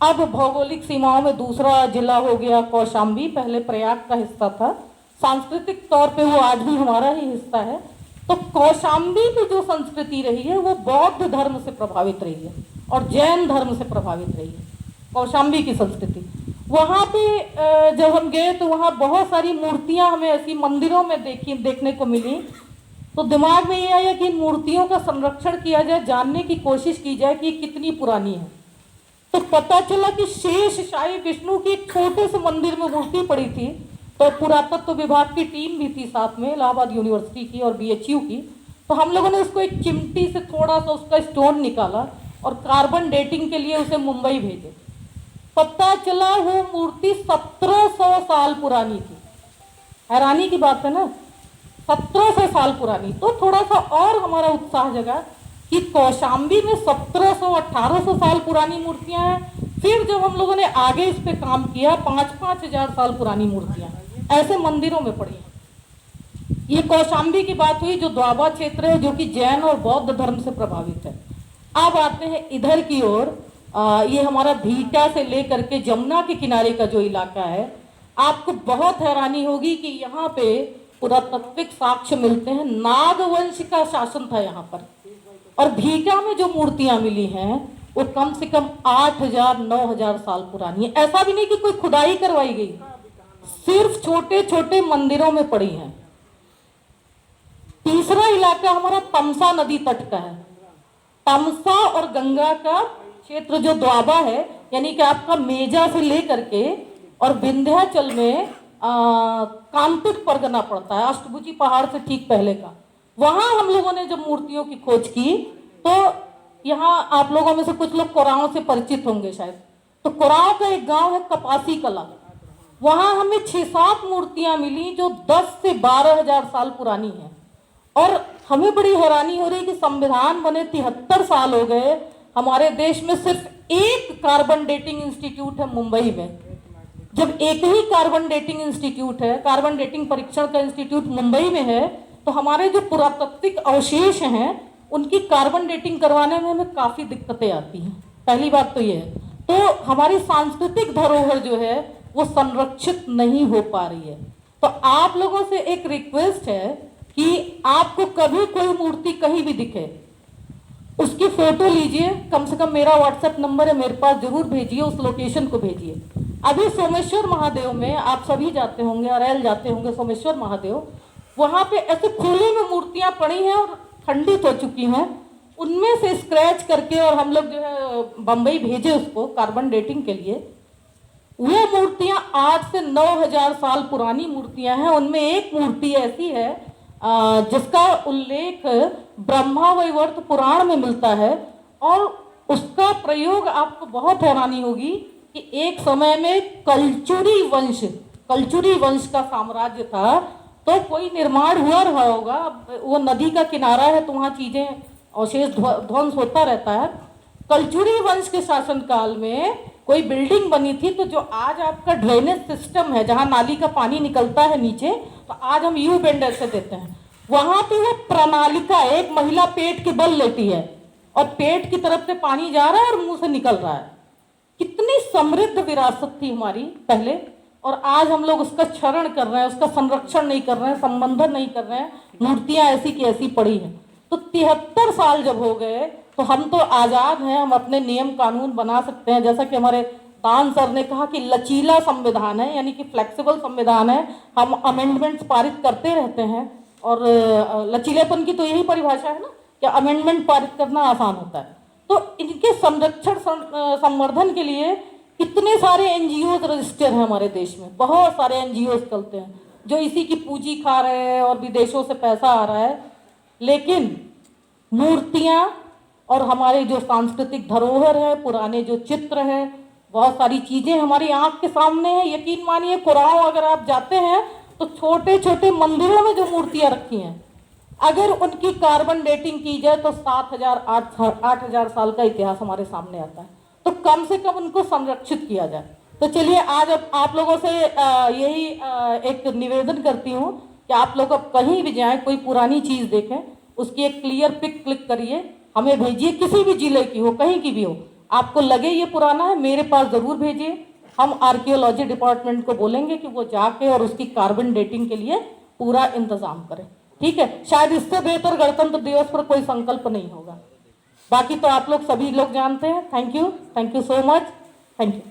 अब भौगोलिक सीमाओं में दूसरा जिला हो गया कौशाम्बी, पहले प्रयाग का हिस्सा था। सांस्कृतिक तौर पे वो आज भी हमारा ही हिस्सा है। तो कौशाम्बी की जो संस्कृति रही है वो बौद्ध धर्म से प्रभावित रही है और जैन धर्म से प्रभावित रही है, कौशाम्बी की संस्कृति। वहाँ पे जब हम गए तो वहाँ बहुत सारी मूर्तियाँ हमें ऐसी मंदिरों में देखने को मिली। तो दिमाग में ये आया कि इन मूर्तियों का संरक्षण किया जाए, जानने की कोशिश की जाए कि ये कितनी पुरानी है। तो पता चला कि शेष शाही विष्णु की एक छोटे से मंदिर में मूर्ति पड़ी थी। तो पुरातत्व विभाग की टीम भी थी साथ में, इलाहाबाद यूनिवर्सिटी की और BHU की। तो हम लोगों ने उसको एक चिमटी से थोड़ा सा उसका स्टोन निकाला और कार्बन डेटिंग के लिए उसे मुंबई भेजे। पता चला वो मूर्ति 1700 साल पुरानी थी। हैरानी की बात है ना, 1700 साल पुरानी। तो थोड़ा सा और हमारा उत्साह जगा कि कौशाम्बी में 1700-1800 साल पुरानी मूर्तियां हैं। फिर जब हम लोगों ने आगे इस पे काम किया, 5-5 हजार साल पुरानी मूर्तियां ऐसे मंदिरों में पड़ी हैं। ये कौशाम्बी की बात हुई, जो द्वाबा क्षेत्र है, जो कि जैन और बौद्ध धर्म से प्रभावित है। अब आते हैं इधर की ओर, ये हमारा भीटा से लेकर के जमुना के किनारे का जो इलाका है। आपको बहुत हैरानी होगी कि यहाँ पे पुरातात्विक साक्ष्य मिलते हैं, नागवंश का शासन था यहाँ पर। और भीटा में जो मूर्तियां मिली हैं वो कम से कम 8000-9000 साल पुरानी है। ऐसा भी नहीं कि कोई खुदाई करवाई गई, सिर्फ छोटे छोटे मंदिरों में पड़ी हैं। तीसरा इलाका हमारा तमसा नदी तट का है। तमसा और गंगा का क्षेत्र जो द्वाबा है, यानी कि आपका मेजा से लेकर के और विंध्याचल में कांतिक परगना पड़ता है, अष्टभुजी पहाड़ से ठीक पहले का। वहां हम लोगों ने जब मूर्तियों की खोज की तो यहाँ आप लोगों में से कुछ लोग कोराओं से परिचित होंगे शायद। तो कोराओं का एक गांव है कपासी कला, वहां हमें 6-7 मूर्तियां मिली जो 10 से 12 हजार साल पुरानी हैं। और हमें बड़ी हैरानी हो रही कि संविधान बने 73 साल हो गए, हमारे देश में सिर्फ एक कार्बन डेटिंग इंस्टीट्यूट है मुंबई में। जब एक ही कार्बन डेटिंग इंस्टीट्यूट है, कार्बन डेटिंग परीक्षण का इंस्टीट्यूट मुंबई में है, तो हमारे जो पुरातात्विक अवशेष हैं उनकी कार्बन डेटिंग करवाने में हमें काफ़ी दिक्कतें आती हैं। पहली बात तो ये है। तो हमारी सांस्कृतिक धरोहर जो है वो संरक्षित नहीं हो पा रही है। तो आप लोगों से एक रिक्वेस्ट है कि आपको कभी कोई मूर्ति कहीं भी दिखे, उसकी फोटो लीजिए, कम से कम मेरा व्हाट्सएप नंबर है, मेरे पास जरूर भेजिए, उस लोकेशन को भेजिए। अभी सोमेश्वर महादेव में आप सभी जाते होंगे, अरैल जाते होंगे सोमेश्वर महादेव, वहां पे ऐसे खुले में मूर्तियां पड़ी हैं और खंडित हो चुकी हैं, उनमें से स्क्रैच करके और हम लोग जो है बंबई भेजे उसको कार्बन डेटिंग के लिए। वो मूर्तियां 8 से 9,000 साल पुरानी मूर्तियां हैं। उनमें एक मूर्ति ऐसी है जिसका उल्लेख ब्रह्मा वैवर्त पुराण में मिलता है, और उसका प्रयोग आपको बहुत हैरानी होगी कि एक समय में कलचुरी वंश का साम्राज्य था, तो कोई निर्माण हुआ रहा होगा, वो नदी का किनारा है तो वहाँ चीजें अवशेष ध्वंस होता रहता है। कलचुरी वंश के शासनकाल में कोई बिल्डिंग बनी थी, तो जो आज आपका ड्रेनेज सिस्टम है, जहाँ नाली का पानी निकलता है नीचे, तो आज हम यू बेंड ऐसे देते हैं, वहां पे वो प्रणालिका, एक महिला पेट के बल लेटी है और पेट की तरफ से पानी जा रहा है और मुंह से निकल रहा है। कितनी समृद्ध विरासत थी हमारी पहले, और आज हम लोग उसका क्षरण कर रहे हैं, उसका संरक्षण नहीं कर रहे हैं, संबंधन नहीं कर रहे हैं, मूर्तियां ऐसी की ऐसी पड़ी हैं। तो 73 साल जब हो गए तो हम तो आज़ाद हैं, हम अपने नियम कानून बना सकते हैं। जैसा कि हमारे दान सर ने कहा कि लचीला संविधान है, यानी कि फ्लेक्सिबल संविधान है, हम अमेंडमेंट्स पारित करते रहते हैं। और लचीलेपन की तो यही परिभाषा है ना कि अमेंडमेंट पारित करना आसान होता है। तो इनके संरक्षण संवर्धन के लिए कितने सारे एनजीओ रजिस्टर हैं हमारे देश में, बहुत सारे एनजीओ चलते हैं जो इसी की पूंजी खा रहे हैं और विदेशों से पैसा आ रहा है। लेकिन मूर्तियां और हमारे जो सांस्कृतिक धरोहर है, पुराने जो चित्र हैं, बहुत सारी चीजें हमारी आंख के सामने हैं। यकीन मानिए, कुराओं अगर आप जाते हैं तो छोटे छोटे मंदिरों में जो मूर्तियां रखी हैं, अगर उनकी कार्बन डेटिंग की जाए तो 7,000-8,000 साल का इतिहास हमारे सामने आता है। तो कम से कम उनको संरक्षित किया जाए। तो चलिए, आज अब आप लोगों से यही एक निवेदन करती हूँ कि आप लोग अब कहीं भी जाएं, कोई पुरानी चीज़ देखें, उसकी एक क्लियर पिक क्लिक करिए, हमें भेजिए, किसी भी जिले की हो, कहीं की भी हो, आपको लगे ये पुराना है, मेरे पास ज़रूर भेजिए। हम आर्कियोलॉजी डिपार्टमेंट को बोलेंगे कि वो जाके और उसकी कार्बन डेटिंग के लिए पूरा इंतजाम करें। ठीक है, शायद इससे बेहतर गणतंत्र दिवस पर कोई संकल्प नहीं होगा। बाकी तो आप लोग सभी लोग जानते हैं। Thank you so much, thank you.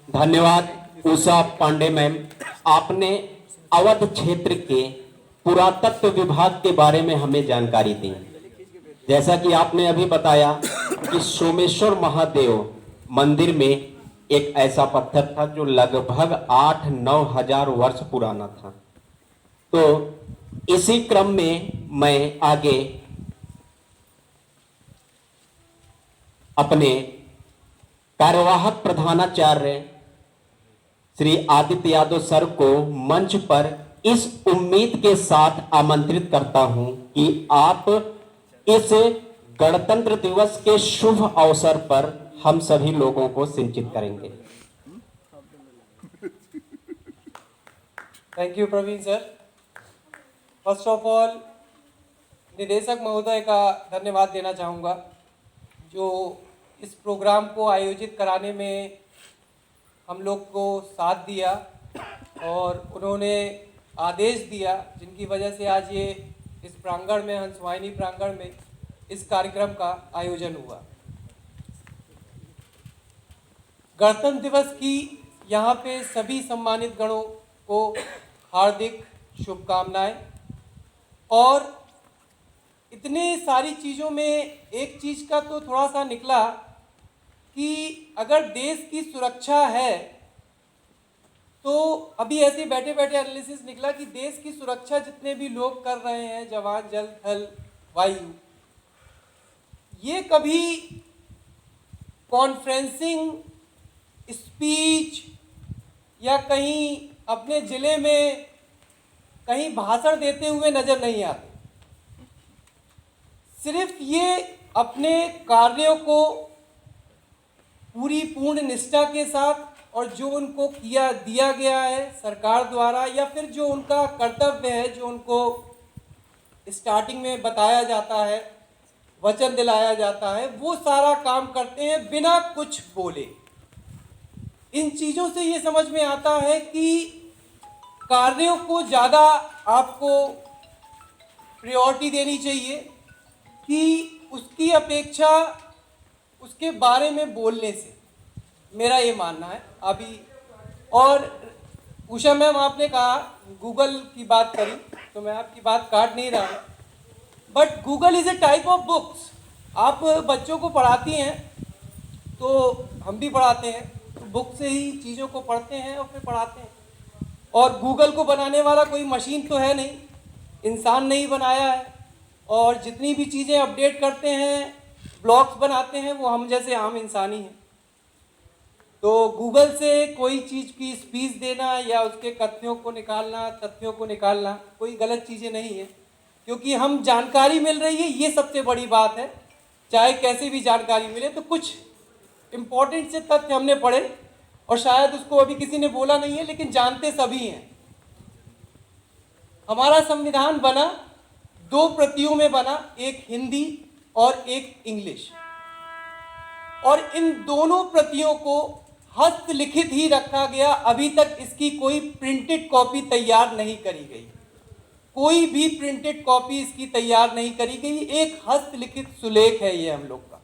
धन्यवाद उषा पांडे मैम, आपने अवध क्षेत्र के पुरातत्व विभाग के बारे में हमें जानकारी दी। जैसा कि आपने अभी बताया कि सोमेश्वर महादेव मंदिर में एक ऐसा पत्थर था जो लगभग 8-9 हजार वर्ष पुराना था। तो इसी क्रम में मैं आगे अपने कार्यवाहक प्रधानाचार्य श्री आदित्य यादव सर को मंच पर इस उम्मीद के साथ आमंत्रित करता हूं कि आप इस गणतंत्र दिवस के शुभ अवसर पर हम सभी लोगों को सिंचित करेंगे। Thank you Praveen sir. First of all निदेशक महोदय का धन्यवाद देना चाहूँगा, जो इस प्रोग्राम को आयोजित कराने में हम लोग को साथ दिया और उन्होंने आदेश दिया, जिनकी वजह से आज ये इस प्रांगण में, हंसवाहिनी प्रांगण में इस कार्यक्रम का आयोजन हुआ। गणतंत्र दिवस की यहाँ पे सभी सम्मानित गणों को हार्दिक शुभकामनाएं। और इतने सारी चीज़ों में एक चीज़ का तो थोड़ा सा निकला कि अगर देश की सुरक्षा है तो अभी ऐसे बैठे बैठे एनालिसिस निकला कि देश की सुरक्षा जितने भी लोग कर रहे हैं, जवान, जल, थल, वायु, ये कभी कॉन्फ्रेंसिंग, स्पीच या कहीं अपने ज़िले में कहीं भाषण देते हुए नज़र नहीं आते। सिर्फ ये अपने कार्यों को पूरी पूर्ण निष्ठा के साथ और जो उनको दिया गया है सरकार द्वारा या फिर जो उनका कर्तव्य है, जो उनको स्टार्टिंग में बताया जाता है, वचन दिलाया जाता है, वो सारा काम करते हैं बिना कुछ बोले। इन चीज़ों से ये समझ में आता है कि कार्यों को ज़्यादा आपको प्रायोरिटी देनी चाहिए कि उसकी अपेक्षा उसके बारे में बोलने से, मेरा ये मानना है अभी। और उषा मैम, आपने कहा गूगल की बात करी, तो मैं आपकी बात काट नहीं रहा हूँ, but Google is a type of books. आप बच्चों को पढ़ाती हैं, तो हम भी पढ़ाते हैं, तो बुक से ही चीज़ों को पढ़ते हैं और फिर पढ़ाते हैं। और गूगल को बनाने वाला कोई मशीन तो है नहीं, इंसान ने ही बनाया है। और जितनी भी चीज़ें अपडेट करते हैं, ब्लॉग्स बनाते हैं, वो हम जैसे आम इंसान ही हैं। तो गूगल से कोई चीज़ की स्पीच देना या उसके तथ्यों को निकालना कोई गलत चीज़ें नहीं है, क्योंकि हम जानकारी मिल रही है, ये सबसे बड़ी बात है। चाहे कैसे भी जानकारी मिले, तो कुछ इम्पोर्टेंट से तथ्य हमने पढ़े और शायद उसको अभी किसी ने बोला नहीं है, लेकिन जानते सभी हैं। हमारा संविधान बना 2 प्रतियों में बना, एक हिंदी और एक इंग्लिश, और इन दोनों प्रतियों को हस्तलिखित ही रखा गया। अभी तक इसकी कोई प्रिंटेड कॉपी तैयार नहीं करी गई, कोई भी प्रिंटेड कॉपी इसकी तैयार नहीं करी गई। एक हस्तलिखित सुलेख है ये हम लोग का,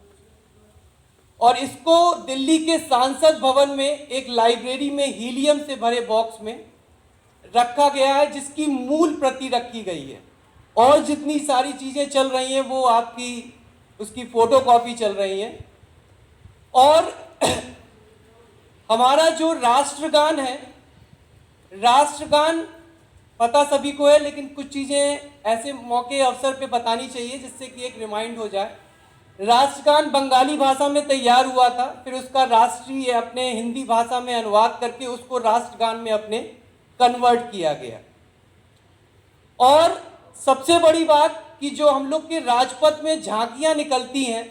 और इसको दिल्ली के सांसद भवन में एक लाइब्रेरी में हीलियम से भरे बॉक्स में रखा गया है, जिसकी मूल प्रति रखी गई है। और जितनी सारी चीज़ें चल रही हैं वो आपकी उसकी फोटोकॉपी चल रही हैं। और हमारा जो राष्ट्रगान है, राष्ट्रगान पता सभी को है, लेकिन कुछ चीज़ें ऐसे मौके अवसर पे बतानी चाहिए जिससे कि एक रिमाइंड हो जाए। राष्ट्रगान बंगाली भाषा में तैयार हुआ था, फिर उसका राष्ट्रीय अपने हिंदी भाषा में अनुवाद करके उसको राष्ट्रगान में अपने कन्वर्ट किया गया। और सबसे बड़ी बात कि जो हम लोग के राजपथ में झांकियाँ निकलती हैं,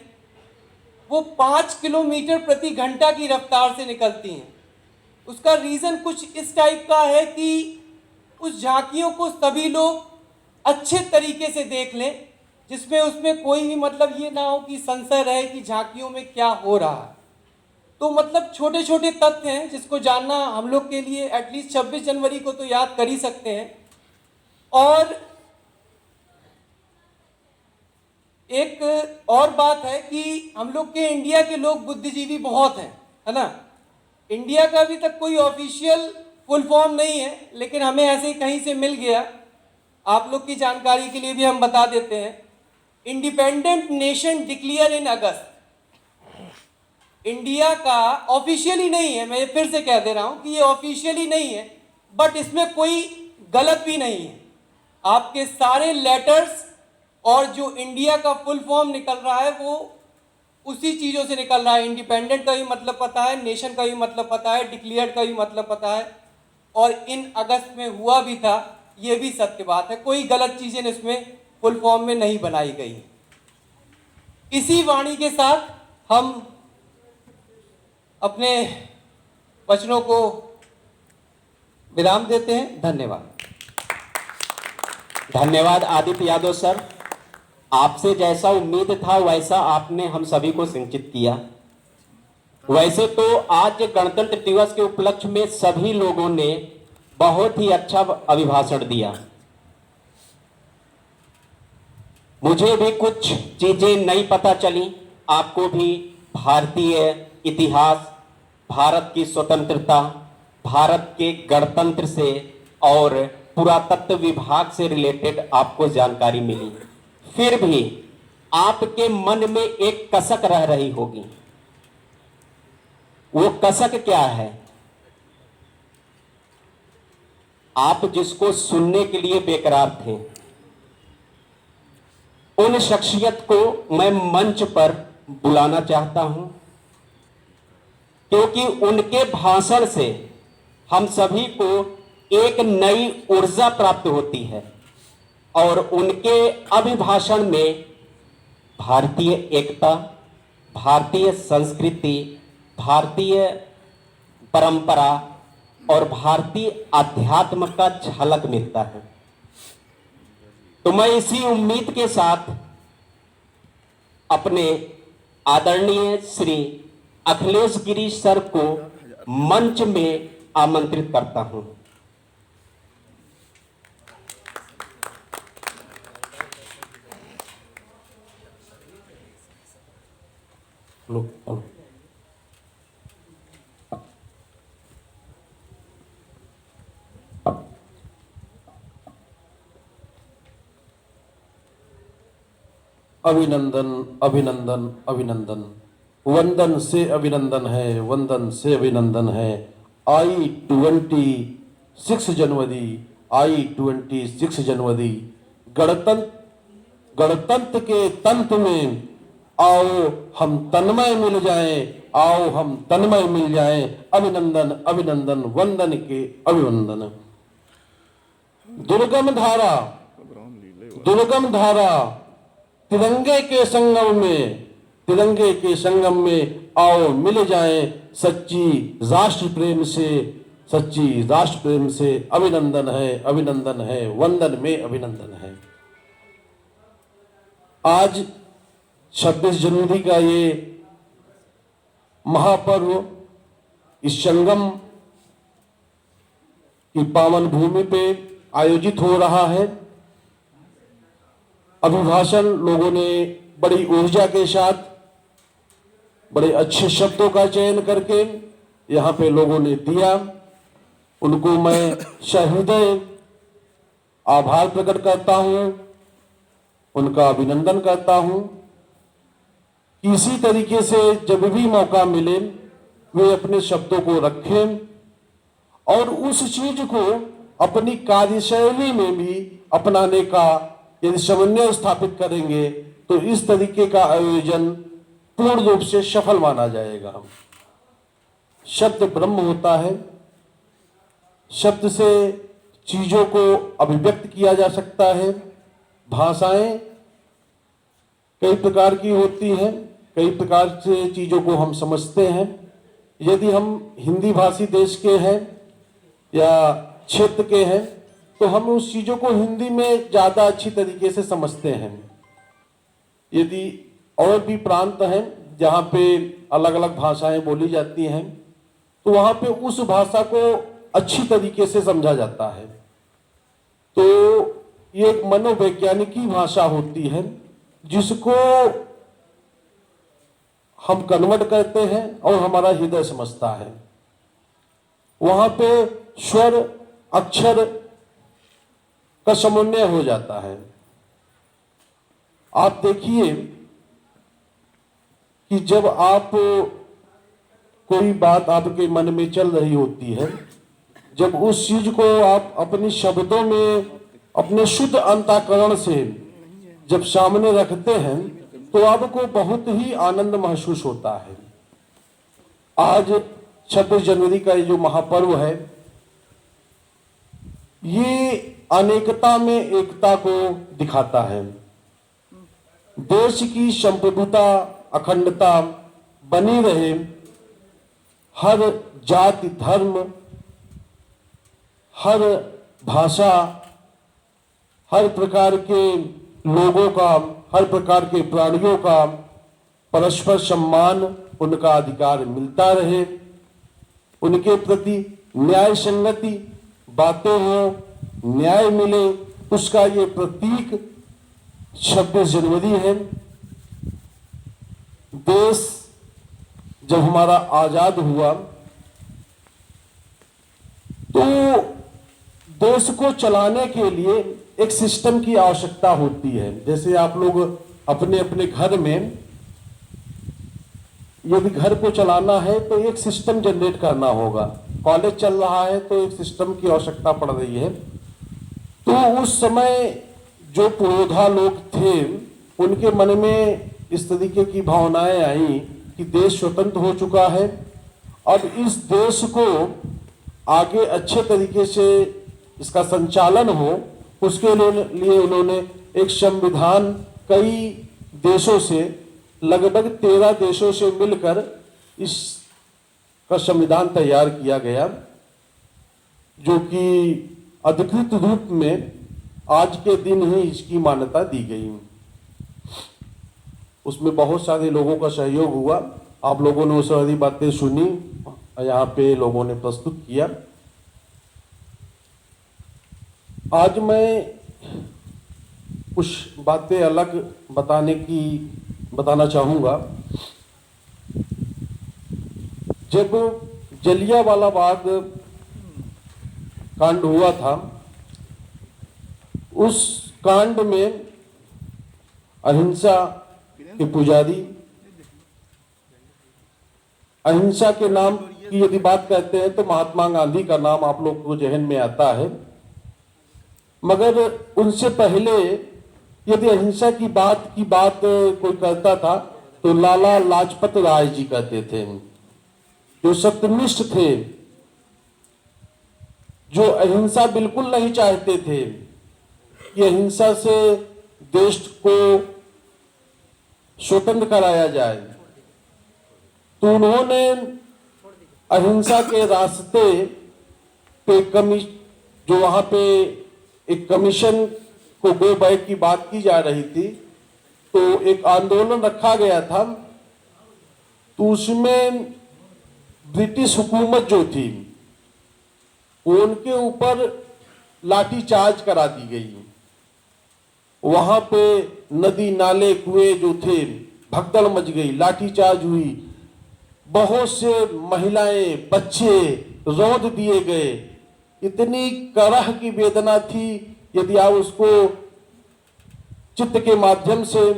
वो 5 किलोमीटर प्रति घंटा की रफ्तार से निकलती हैं। उसका रीज़न कुछ इस टाइप का है कि उस झांकियों को सभी लोग अच्छे तरीके से देख लें, जिसमें उसमें कोई भी मतलब ये ना हो कि संशय रहे कि झांकियों में क्या हो रहा है। तो मतलब छोटे छोटे तथ्य हैं जिसको जानना हम लोग के लिए एटलीस्ट 26 जनवरी को तो याद कर ही सकते हैं। और एक और बात है कि हम लोग के इंडिया के लोग बुद्धिजीवी बहुत हैं, है ना। इंडिया का अभी तक कोई ऑफिशियल फुल फॉर्म नहीं है, लेकिन हमें ऐसे ही कहीं से मिल गया। आप लोग की जानकारी के लिए भी हम बता देते हैं। Independent nation declare in August. India का ऑफिशियली नहीं है, मैं फिर से कह दे रहा हूं कि ये ऑफिशियली नहीं है, बट इसमें कोई गलत भी नहीं है। आपके सारे लेटर्स और जो इंडिया का फुल फॉर्म निकल रहा है वो उसी चीज़ों से निकल रहा है। इंडिपेंडेंट का भी मतलब पता है, नेशन का भी मतलब पता है, डिक्लेयर्ड का भी मतलब पता है, और इन अगस्त में हुआ भी था, ये भी सत्य बात है। कोई गलत चीज़ें इसमें फुल फॉर्म में नहीं बनाई गई। इसी वाणी के साथ हम अपने वचनों को विराम देते हैं। धन्यवाद। धन्यवाद आदित्य यादव सर, आपसे जैसा उम्मीद था वैसा आपने हम सभी को सिंचित किया। वैसे तो आज गणतंत्र दिवस के उपलक्ष्य में सभी लोगों ने बहुत ही अच्छा अभिभाषण दिया। मुझे भी कुछ चीजें नई पता चली, आपको भी भारतीय इतिहास, भारत की स्वतंत्रता, भारत के गणतंत्र से और पुरातत्व विभाग से रिलेटेड आपको जानकारी मिली। फिर भी आपके मन में एक कसक रह रही होगी। वो कसक क्या है? आप जिसको सुनने के लिए बेकरार थे, उन शख्सियत को मैं मंच पर बुलाना चाहता हूं, क्योंकि उनके भाषण से हम सभी को एक नई ऊर्जा प्राप्त होती है और उनके अभिभाषण में भारतीय एकता, भारतीय संस्कृति, भारतीय परंपरा और भारतीय अध्यात्म का झलक मिलता है। तो मैं इसी उम्मीद के साथ अपने आदरणीय श्री अखिलेश गिरी सर को मंच में आमंत्रित करता हूं। अभिनंदन अभिनंदन अभिनंदन, वंदन से अभिनंदन है, वंदन से अभिनंदन है। I-26 जनवरी गणतंत्र के तंत्र में आओ हम तन्मय मिल जाएं, आओ हम तन्मय मिल जाएं। अभिनंदन अभिनंदन, वंदन के अभिनंदन। दुर्गम धारा तिरंगे के संगम में आओ मिल जाएं सच्ची राष्ट्र प्रेम से। अभिनंदन है, वंदन में अभिनंदन है। आज 26 जनवरी का ये महापर्व इस संगम की पावन भूमि पे आयोजित हो रहा है। अभिभाषण लोगों ने बड़ी ऊर्जा के साथ बड़े अच्छे शब्दों का चयन करके यहाँ पे लोगों ने दिया। उनको मैं सहृदय आभार प्रकट करता हूँ, उनका अभिनंदन करता हूँ। इसी तरीके से जब भी मौका मिले वे अपने शब्दों को रखें और उस चीज को अपनी कार्यशैली में भी अपनाने का यदि समन्वय स्थापित करेंगे तो इस तरीके का आयोजन पूर्ण रूप से सफल माना जाएगा। शब्द ब्रह्म होता है, शब्द से चीजों को अभिव्यक्त किया जा सकता है। भाषाएं कई प्रकार की होती हैं, कई प्रकार से चीजों को हम समझते हैं। यदि हम हिंदी भाषी देश के हैं या क्षेत्र के हैं तो हम उस चीजों को हिंदी में ज्यादा अच्छी तरीके से समझते हैं। यदि और भी प्रांत हैं जहाँ पे अलग अलग भाषाएं बोली जाती हैं तो वहाँ पे उस भाषा को अच्छी तरीके से समझा जाता है। तो ये एक मनोवैज्ञानिकी भाषा होती है जिसको हम कन्वर्ट करते हैं और हमारा हृदय समझता है। वहाँ पे स्वर अक्षर का समन्वय हो जाता है। आप देखिए कि जब आप कोई बात आपके मन में चल रही होती है, जब उस चीज को आप अपने शब्दों में अपने शुद्ध अंतःकरण से जब सामने रखते हैं तो आपको बहुत ही आनंद महसूस होता है। आज 26 जनवरी का ये जो महापर्व है ये अनेकता में एकता को दिखाता है। देश की संप्रभुता अखंडता बनी रहे, हर जाति धर्म, हर भाषा, हर प्रकार के लोगों का, हर प्रकार के प्राणियों का परस्पर सम्मान, उनका अधिकार मिलता रहे, उनके प्रति न्याय संगति बातें हो, न्याय मिले, उसका ये प्रतीक 26 जनवरी है। देश जब हमारा आजाद हुआ तो देश को चलाने के लिए एक सिस्टम की आवश्यकता होती है। जैसे आप लोग अपने अपने घर में यदि घर को चलाना है तो एक सिस्टम जनरेट करना होगा। कॉलेज चल रहा है तो एक सिस्टम की आवश्यकता पड़ रही है। तो उस समय जो पुरोधा लोग थे उनके मन में इस तरीके की भावनाएं आई कि देश स्वतंत्र हो चुका है, अब इस देश को आगे अच्छे तरीके से इसका संचालन हो, उसके लिए उन्होंने एक संविधान कई देशों से लगभग 13 देशों से मिलकर इस का संविधान तैयार किया गया, जो कि अधिकृत रूप में आज के दिन ही इसकी मान्यता दी गई। उसमें बहुत सारे लोगों का सहयोग हुआ। आप लोगों ने वो सारी बातें सुनी, यहाँ पे लोगों ने प्रस्तुत किया। आज मैं कुछ बातें अलग बताना चाहूँगा। जब जलियांवाला बाग कांड हुआ था, उस कांड में अहिंसा के पुजारी, अहिंसा के नाम की यदि बात करते हैं तो महात्मा गांधी का नाम आप लोग को जहन में आता है, मगर उनसे पहले यदि अहिंसा की बात कोई करता था तो लाला लाजपत राय जी कहते थे, जो सत्यनिष्ठ थे, जो अहिंसा बिल्कुल नहीं चाहते थे कि अहिंसा से देश को स्वतंत्र कराया जाए। तो उन्होंने अहिंसा के रास्ते पे जो वहां पे एक कमीशन को गो बैक की बात की जा रही थी, तो एक आंदोलन रखा गया था। तो उसमें ब्रिटिश हुकूमत जो थी उनके ऊपर लाठीचार्ज करा दी गई। वहां पे नदी नाले कुएं जो थे भगदड़ मच गई, लाठीचार्ज हुई, बहुत से महिलाएं बच्चे रौंद दिए गए। इतनी करह की वेदना थी, यदि आप उसको चित्र के माध्यम से,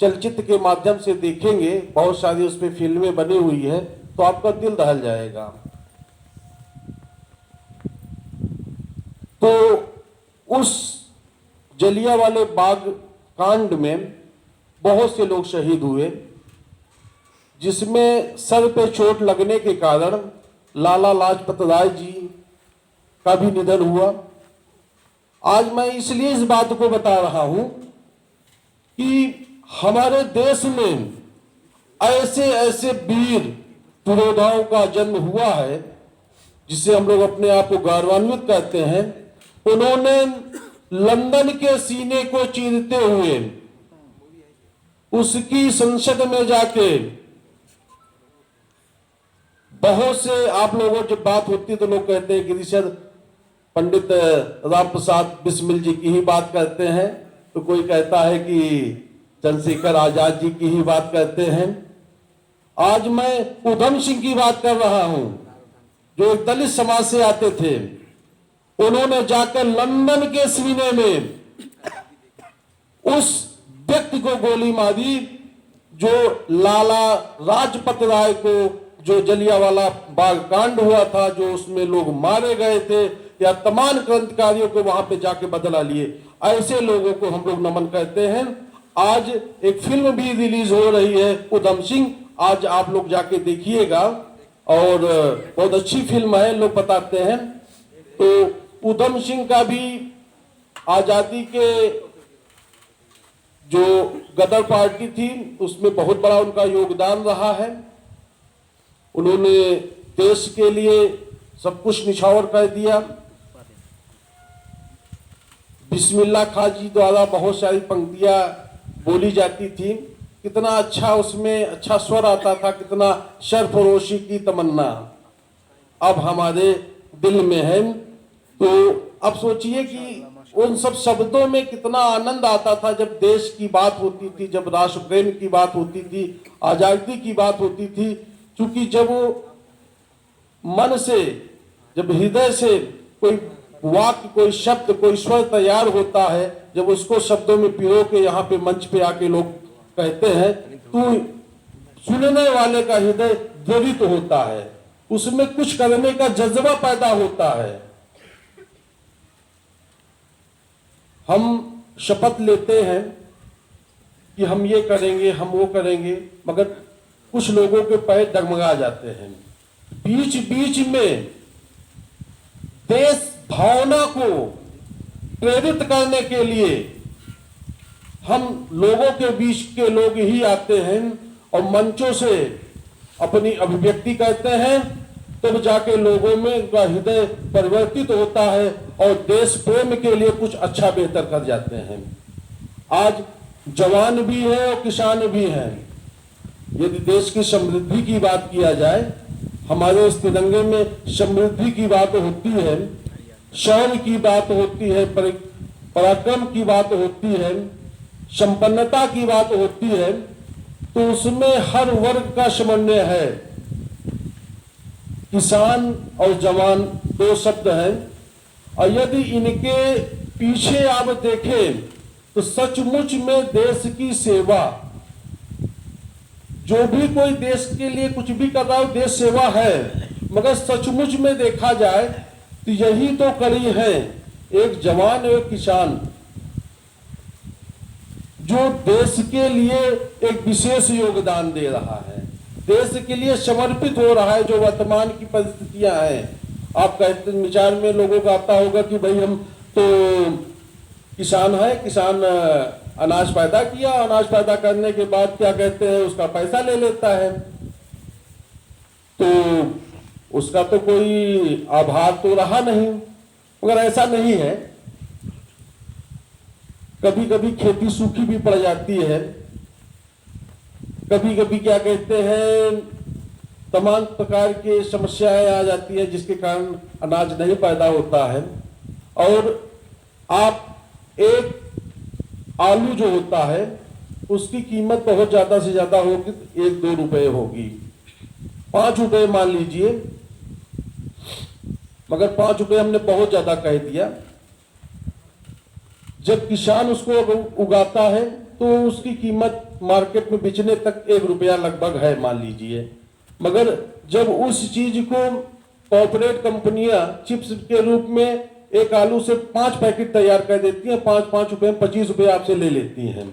चलचित्र के माध्यम से देखेंगे, बहुत सारी उस पर फिल्में बनी हुई है, तो आपका दिल दहल जाएगा। तो उस जलियांवाले बाग कांड में बहुत से लोग शहीद हुए, जिसमें सर पे चोट लगने के कारण लाला लाजपत राय जी का भी निधन हुआ। आज मैं इसलिए इस बात को बता रहा हूं कि हमारे देश में ऐसे ऐसे वीर पुरोधाओं का जन्म हुआ है, जिससे हम लोग अपने आप को गौरवान्वित करते हैं। उन्होंने लंदन के सीने को चीरते हुए उसकी संसद में जाके बहुत से, आप लोगों जब बात होती तो लोग कहते हैं गिरीशर पंडित राम प्रसाद बिस्मिल जी की ही बात करते हैं, तो कोई कहता है कि चंद्रशेखर आजाद जी की ही बात करते हैं। आज मैं उधम सिंह की बात कर रहा हूं, जो एक दलित समाज से आते थे। उन्होंने जाकर लंदन के सीने में उस व्यक्ति को गोली मारी जो लाला लाजपत राय को, जो जलियांवाला बाग कांड हुआ था, जो उसमें लोग मारे गए थे, या तमाम क्रांतिकारियों को वहां पे जाके बदला लिए, ऐसे लोगों को हम लोग नमन करते हैं। आज एक फिल्म भी रिलीज हो रही है उधम सिंह, आज आप लोग जाके देखिएगा, और बहुत अच्छी फिल्म है, लोग बताते हैं। तो उधम सिंह का भी आजादी के जो गदर पार्टी थी उसमें बहुत बड़ा उनका योगदान रहा है। उन्होंने देश के लिए सब कुछ निछावर कर दिया। बिस्मिल्लाह खां जी द्वारा बहुत सारी पंक्तियां बोली जाती थी, कितना अच्छा उसमें अच्छा स्वर आता था, कितना सरफरोशी की तमन्ना अब हमारे दिल में है। तो अब सोचिए कि उन सब शब्दों में कितना आनंद आता था जब देश की बात होती थी, जब राष्ट्र प्रेम की बात होती थी, आजादी की बात होती थी। क्योंकि जब मन से, जब हृदय से कोई वाक्य, कोई शब्द, कोई स्वर तैयार होता है, जब उसको शब्दों में पिरो के यहाँ पे मंच पे आके लोग कहते हैं, तो सुनने वाले का हृदय द्रवित होता है, उसमें कुछ करने का जज्बा पैदा होता है। हम शपथ लेते हैं कि हम ये करेंगे, हम वो करेंगे, मगर कुछ लोगों के पैर डगमगा जाते हैं। बीच बीच में देश भावना को प्रेरित करने के लिए हम लोगों के बीच के लोग ही आते हैं और मंचों से अपनी अभिव्यक्ति करते हैं, तब जाके लोगों में उनका हृदय परिवर्तित होता है और देश प्रेम के लिए कुछ अच्छा बेहतर कर जाते हैं। आज जवान भी है और किसान भी हैं। यदि देश की समृद्धि की बात किया जाए, हमारे इस तिरंगे में समृद्धि की बात होती है, शौर्य की बात होती है, पराक्रम की बात होती है, संपन्नता की बात होती है, तो उसमें हर वर्ग का समन्वय है। किसान और जवान दो शब्द हैं, और यदि इनके पीछे आप देखें तो सचमुच में देश की सेवा, जो भी कोई देश के लिए कुछ भी कर रहा हो, देश सेवा है। मगर सचमुच में देखा जाए तो यही तो कड़ी है, एक जवान एक किसान जो देश के लिए एक विशेष योगदान दे रहा है, देश के लिए समर्पित हो रहा है। जो वर्तमान की परिस्थितियां हैं, आपका विचार में लोगों का आता होगा कि भाई हम तो किसान है, किसान अनाज पैदा किया, अनाज पैदा करने के बाद क्या कहते हैं, उसका पैसा ले लेता है, तो उसका तो कोई आभार तो रहा नहीं। मगर ऐसा नहीं है, कभी कभी खेती सूखी भी पड़ जाती है, कभी कभी क्या कहते हैं, तमाम प्रकार की समस्याएं आ जाती है जिसके कारण अनाज नहीं पैदा होता है। और आप एक आलू जो होता है उसकी कीमत बहुत ज्यादा से ज्यादा होगी, 1-2 रुपए होगी, 5 रुपए मान लीजिए, मगर 5 रुपए हमने बहुत ज्यादा कह दिया। जब किसान उसको उगाता है तो उसकी कीमत मार्केट में बेचने तक 1 रुपया लगभग है मान लीजिए। मगर जब उस चीज को कॉर्पोरेट कंपनियां चिप्स के रूप में एक आलू से 5 पैकेट तैयार कर देती हैं, 5-5 रुपए में 25 रुपए आपसे ले लेती हैं।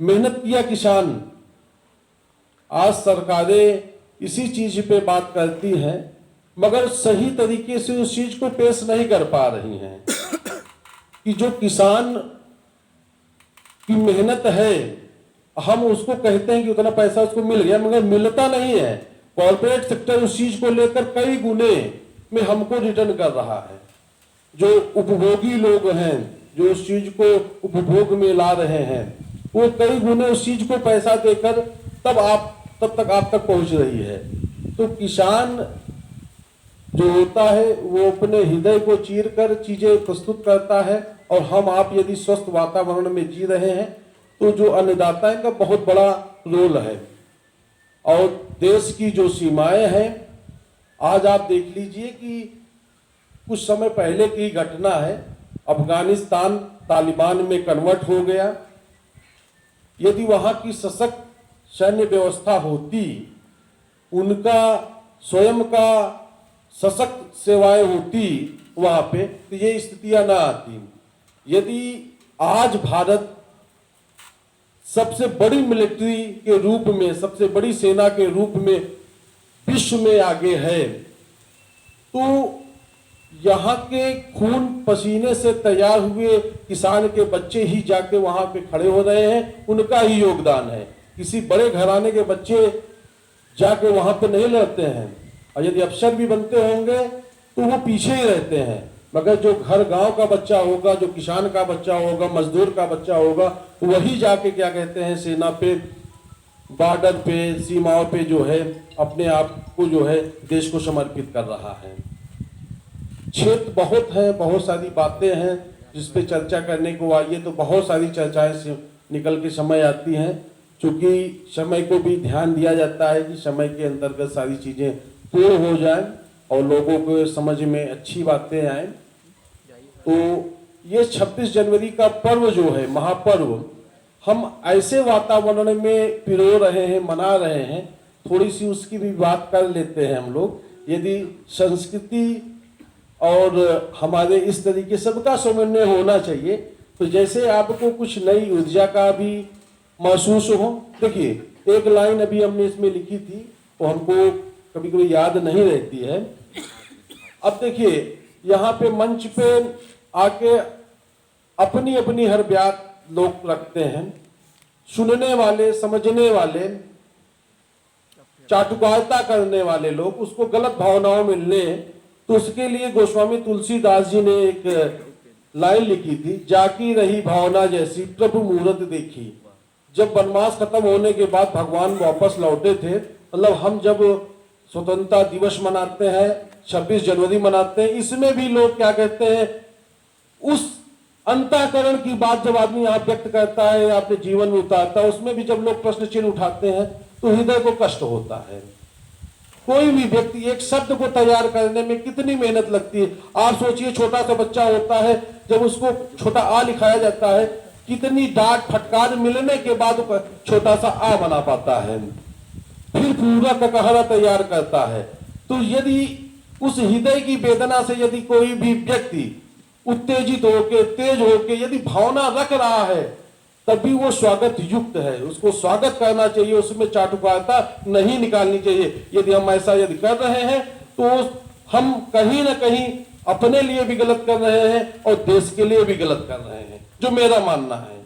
मेहनत किया किसान। आज सरकारें इसी चीज पे बात करती हैं, मगर सही तरीके से उस चीज को पेश नहीं कर पा रही हैं कि जो किसान की मेहनत है, हम उसको कहते हैं कि उतना पैसा उसको मिल गया, मगर मिलता नहीं है। कॉर्पोरेट सेक्टर उस चीज को लेकर कई गुने में हमको रिटर्न कर रहा है। जो उपभोगी लोग हैं, जो उस चीज को उपभोग में ला रहे हैं, वो कई गुने उस चीज को पैसा देकर तब तक आप तक पहुंच रही है। तो किसान जो होता है वो अपने हृदय को चीर कर चीजें प्रस्तुत करता है, और हम आप यदि स्वस्थ वातावरण में जी रहे हैं तो जो अन्नदाता का बहुत बड़ा रोल है। और देश की जो सीमाएं हैं, आज आप देख लीजिए कि कुछ समय पहले की घटना है, अफगानिस्तान तालिबान में कन्वर्ट हो गया। यदि वहां की सशक्त सैन्य व्यवस्था होती, उनका स्वयं का सशक्त सेवाएं होती वहां पे, तो ये स्थितियां ना आती। यदि आज भारत सबसे बड़ी मिलिट्री के रूप में, सबसे बड़ी सेना के रूप में विश्व में आगे है, तो यहाँ के खून पसीने से तैयार हुए किसान के बच्चे ही जाके वहां पे खड़े हो रहे हैं, उनका ही योगदान है। किसी बड़े घराने के बच्चे जाके वहां पे नहीं लड़ते हैं, और यदि अफसर भी बनते होंगे तो वो पीछे ही रहते हैं। मगर जो घर गांव का बच्चा होगा, जो किसान का बच्चा होगा, मजदूर का बच्चा होगा, वही जाके क्या कहते हैं, सेना पे, बॉर्डर पे, सीमाओं पे जो है अपने आप को जो है देश को समर्पित कर रहा है। क्षेत्र बहुत है, बहुत सारी बातें हैं जिस पे चर्चा करने को आइए तो बहुत सारी चर्चाएं से निकल के समय आती हैं। चूंकि समय को भी ध्यान दिया जाता है कि समय के अंतर्गत सारी चीजें पूर्ण हो जाएं और लोगों को समझ में अच्छी बातें आए। तो ये 26 जनवरी का पर्व जो है, महापर्व, हम ऐसे वातावरण में पिरो रहे हैं, मना रहे हैं, थोड़ी सी उसकी भी बात कर लेते हैं हम लोग। यदि संस्कृति और हमारे इस तरीके सबका समन्वय होना चाहिए, तो जैसे आपको कुछ नई ऊर्जा का भी महसूस हो। देखिए, एक लाइन अभी हमने इसमें लिखी थी, वो हमको कभी कभी याद नहीं रहती है। अब देखिए, यहाँ पे मंच पे आके अपनी अपनी हर बात लोग रखते हैं, सुनने वाले, समझने वाले चाटुकारिता करने वाले लोग उसको गलत भावनाओं में ले, तो उसके लिए गोस्वामी तुलसीदास जी ने एक लाइन लिखी थी, जाकी रही भावना जैसी प्रभु मूरत देखी। जब वनवास खत्म होने के बाद भगवान वापस लौटे थे, मतलब हम जब स्वतंत्रता दिवस मनाते हैं, 26 जनवरी मनाते हैं, इसमें भी लोग क्या कहते हैं, उस अंतःकरण की बात जब आदमी आप व्यक्त करता है या अपने जीवन में उतारता है, उसमें भी जब लोग प्रश्न चिन्ह उठाते हैं तो हृदय को कष्ट होता है। कोई भी व्यक्ति एक शब्द को तैयार करने में कितनी मेहनत लगती है। आप सोचिए, छोटा सा बच्चा होता है, जब उसको छोटा आ लिखाया जाता है, कितनी डांट फटकार मिलने के बाद छोटा सा आ बना पाता है, फिर पूरा ककहरा तैयार करता है। तो यदि उस हृदय की वेदना से यदि कोई भी व्यक्ति उत्तेजित होके, तेज होके यदि भावना रख रहा है, तभी वो स्वागत युक्त है, उसको स्वागत करना चाहिए, उसमें चाटुकारिता नहीं निकालनी चाहिए। यदि हम ऐसा यदि कर रहे हैं तो हम कहीं ना कहीं अपने लिए भी गलत कर रहे हैं और देश के लिए भी गलत कर रहे हैं, जो मेरा मानना है।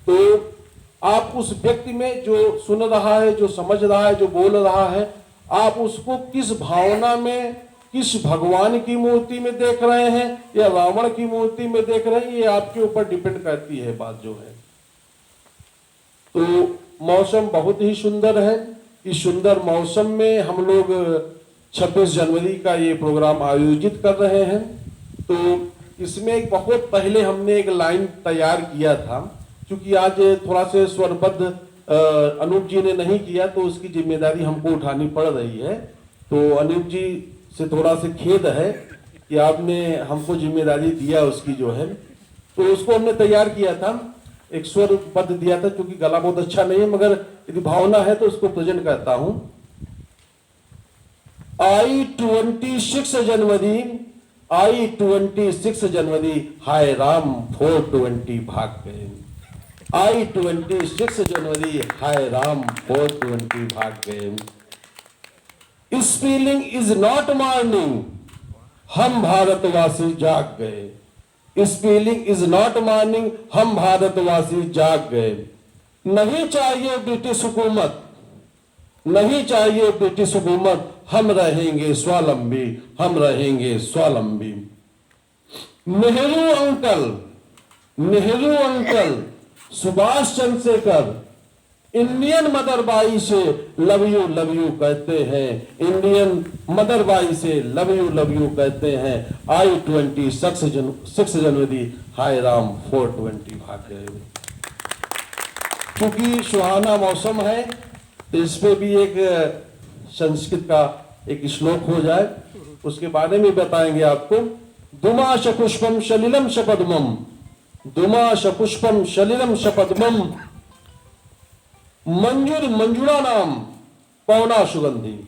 तो आप उस व्यक्ति में जो सुन रहा है, जो समझ रहा है, जो बोल रहा है, आप उसको किस भावना में, किस भगवान की मूर्ति में देख रहे हैं या रावण की मूर्ति में देख रहे हैं, ये आपके ऊपर डिपेंड करती है बात जो है। तो मौसम बहुत ही सुंदर है। इस सुंदर मौसम में हम लोग 26 जनवरी का ये प्रोग्राम आयोजित कर रहे हैं। तो इसमें एक बहुत पहले हमने एक लाइन तैयार किया था, क्योंकि आज थोड़ा से स्वरबद्ध अनूप जी ने नहीं किया, तो उसकी जिम्मेदारी हमको उठानी पड़ रही है। तो अनूप जी से थोड़ा से खेद है कि आपने हमको जिम्मेदारी दिया उसकी जो है, तो उसको हमने तैयार किया था, एक स्वरबद्ध दिया था, क्योंकि गला बहुत अच्छा नहीं है, मगर यदि भावना है तो उसको प्रेजेंट करता हूं। आई 26 जनवरी हाय राम 420 भाग गए। आई 26 जनवरी हाय राम 420 भाग गए। स्पेलिंग इज नॉट मॉर्निंग, हम भारतवासी जाग गए। स्पेलिंग इज नॉट मॉर्निंग, हम भारतवासी जाग गए। नहीं चाहिए ब्रिटिश हुकूमत, नहीं चाहिए ब्रिटिश हुकूमत, हम रहेंगे स्वावलंबी, हम रहेंगे स्वावलंबी। Nehru uncle Subhash Chandrashekhar Indian mother by से लव यू कहते हैं, इंडियन मदर बाई से लव यू कहते हैं। आई 26 जनवरी हाय राम 420 भाग गए। क्योंकि सुहाना मौसम है, तो इस पे भी एक संस्कृत का एक श्लोक हो जाए, उसके बारे में बताएंगे आपको। दुमा शपुष्पम शलिलम शपद्मम, दुमा शपुष्पम शलिलम शपद्मम, मंजुर मंजुड़ा नाम पौना सुगंधी,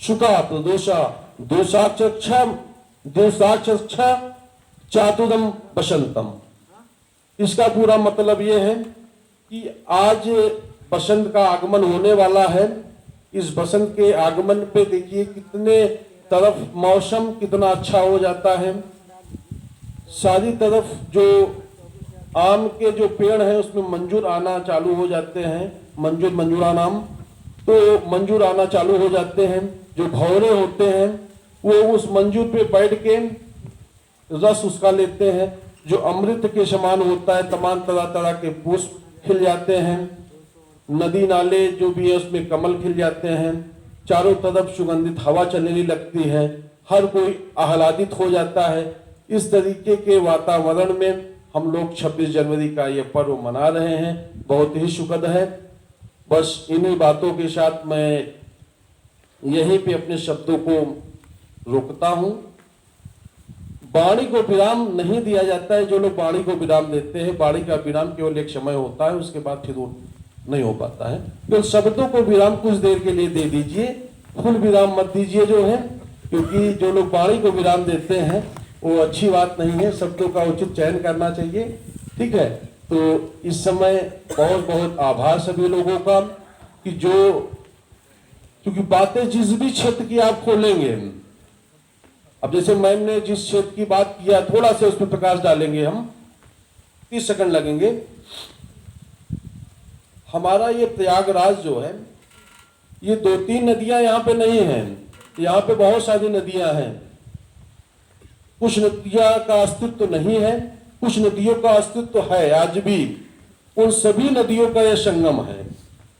शुका प्रदोषा दोषाक्ष चातुरम बसंतम। इसका पूरा मतलब यह है कि आज बसंत का आगमन होने वाला है। इस बसंत के आगमन पे देखिए कितने तरफ मौसम कितना अच्छा हो जाता है। सारी तरफ जो आम के जो पेड़ हैं उसमें मंजूर आना चालू हो जाते हैं, मंजूरा नाम, तो मंजूर आना चालू हो जाते हैं। जो भौरे होते हैं वो उस मंजूर पे बैठ के रस उसका लेते हैं, जो अमृत के समान होता है। तमाम तरह तरह के पुष्प खिल जाते हैं, नदी नाले जो भी है उसमें कमल खिल जाते हैं, चारों तरफ सुगंधित हवा चलने लगती है, हर कोई आह्लादित हो जाता है। इस तरीके के वातावरण में हम लोग 26 जनवरी का ये पर्व मना रहे हैं, बहुत ही सुखद है। बस इन्हीं बातों के साथ मैं यहीं पे अपने शब्दों को रोकता हूं। वाणी को विराम नहीं दिया जाता है। जो लोग वाणी को विराम देते हैं, वाणी का विराम केवल एक समय होता है, उसके बाद फिर वो नहीं हो पाता है। तो शब्दों को विराम कुछ देर के लिए दे दीजिए, फुल विराम मत दीजिए जो है, क्योंकि जो लोग वाणी को विराम देते हैं वो अच्छी बात नहीं है। शब्दों का उचित चयन करना चाहिए, ठीक है। तो इस समय बहुत बहुत आभार सभी लोगों का कि जो, क्योंकि बातें जिस भी क्षेत्र की आप खोलेंगे, अब जैसे मैंने जिस क्षेत्र की बात किया, थोड़ा सा उस पर प्रकाश डालेंगे हम, 30 सेकंड लगेंगे। हमारा ये प्रयागराज जो है, ये 2-3 नदियां यहाँ पे नहीं हैं, यहाँ पे बहुत सारी नदियां हैं। कुछ नदियां का अस्तित्व नहीं है, कुछ नदियों का अस्तित्व है आज भी। उन सभी नदियों का यह संगम है।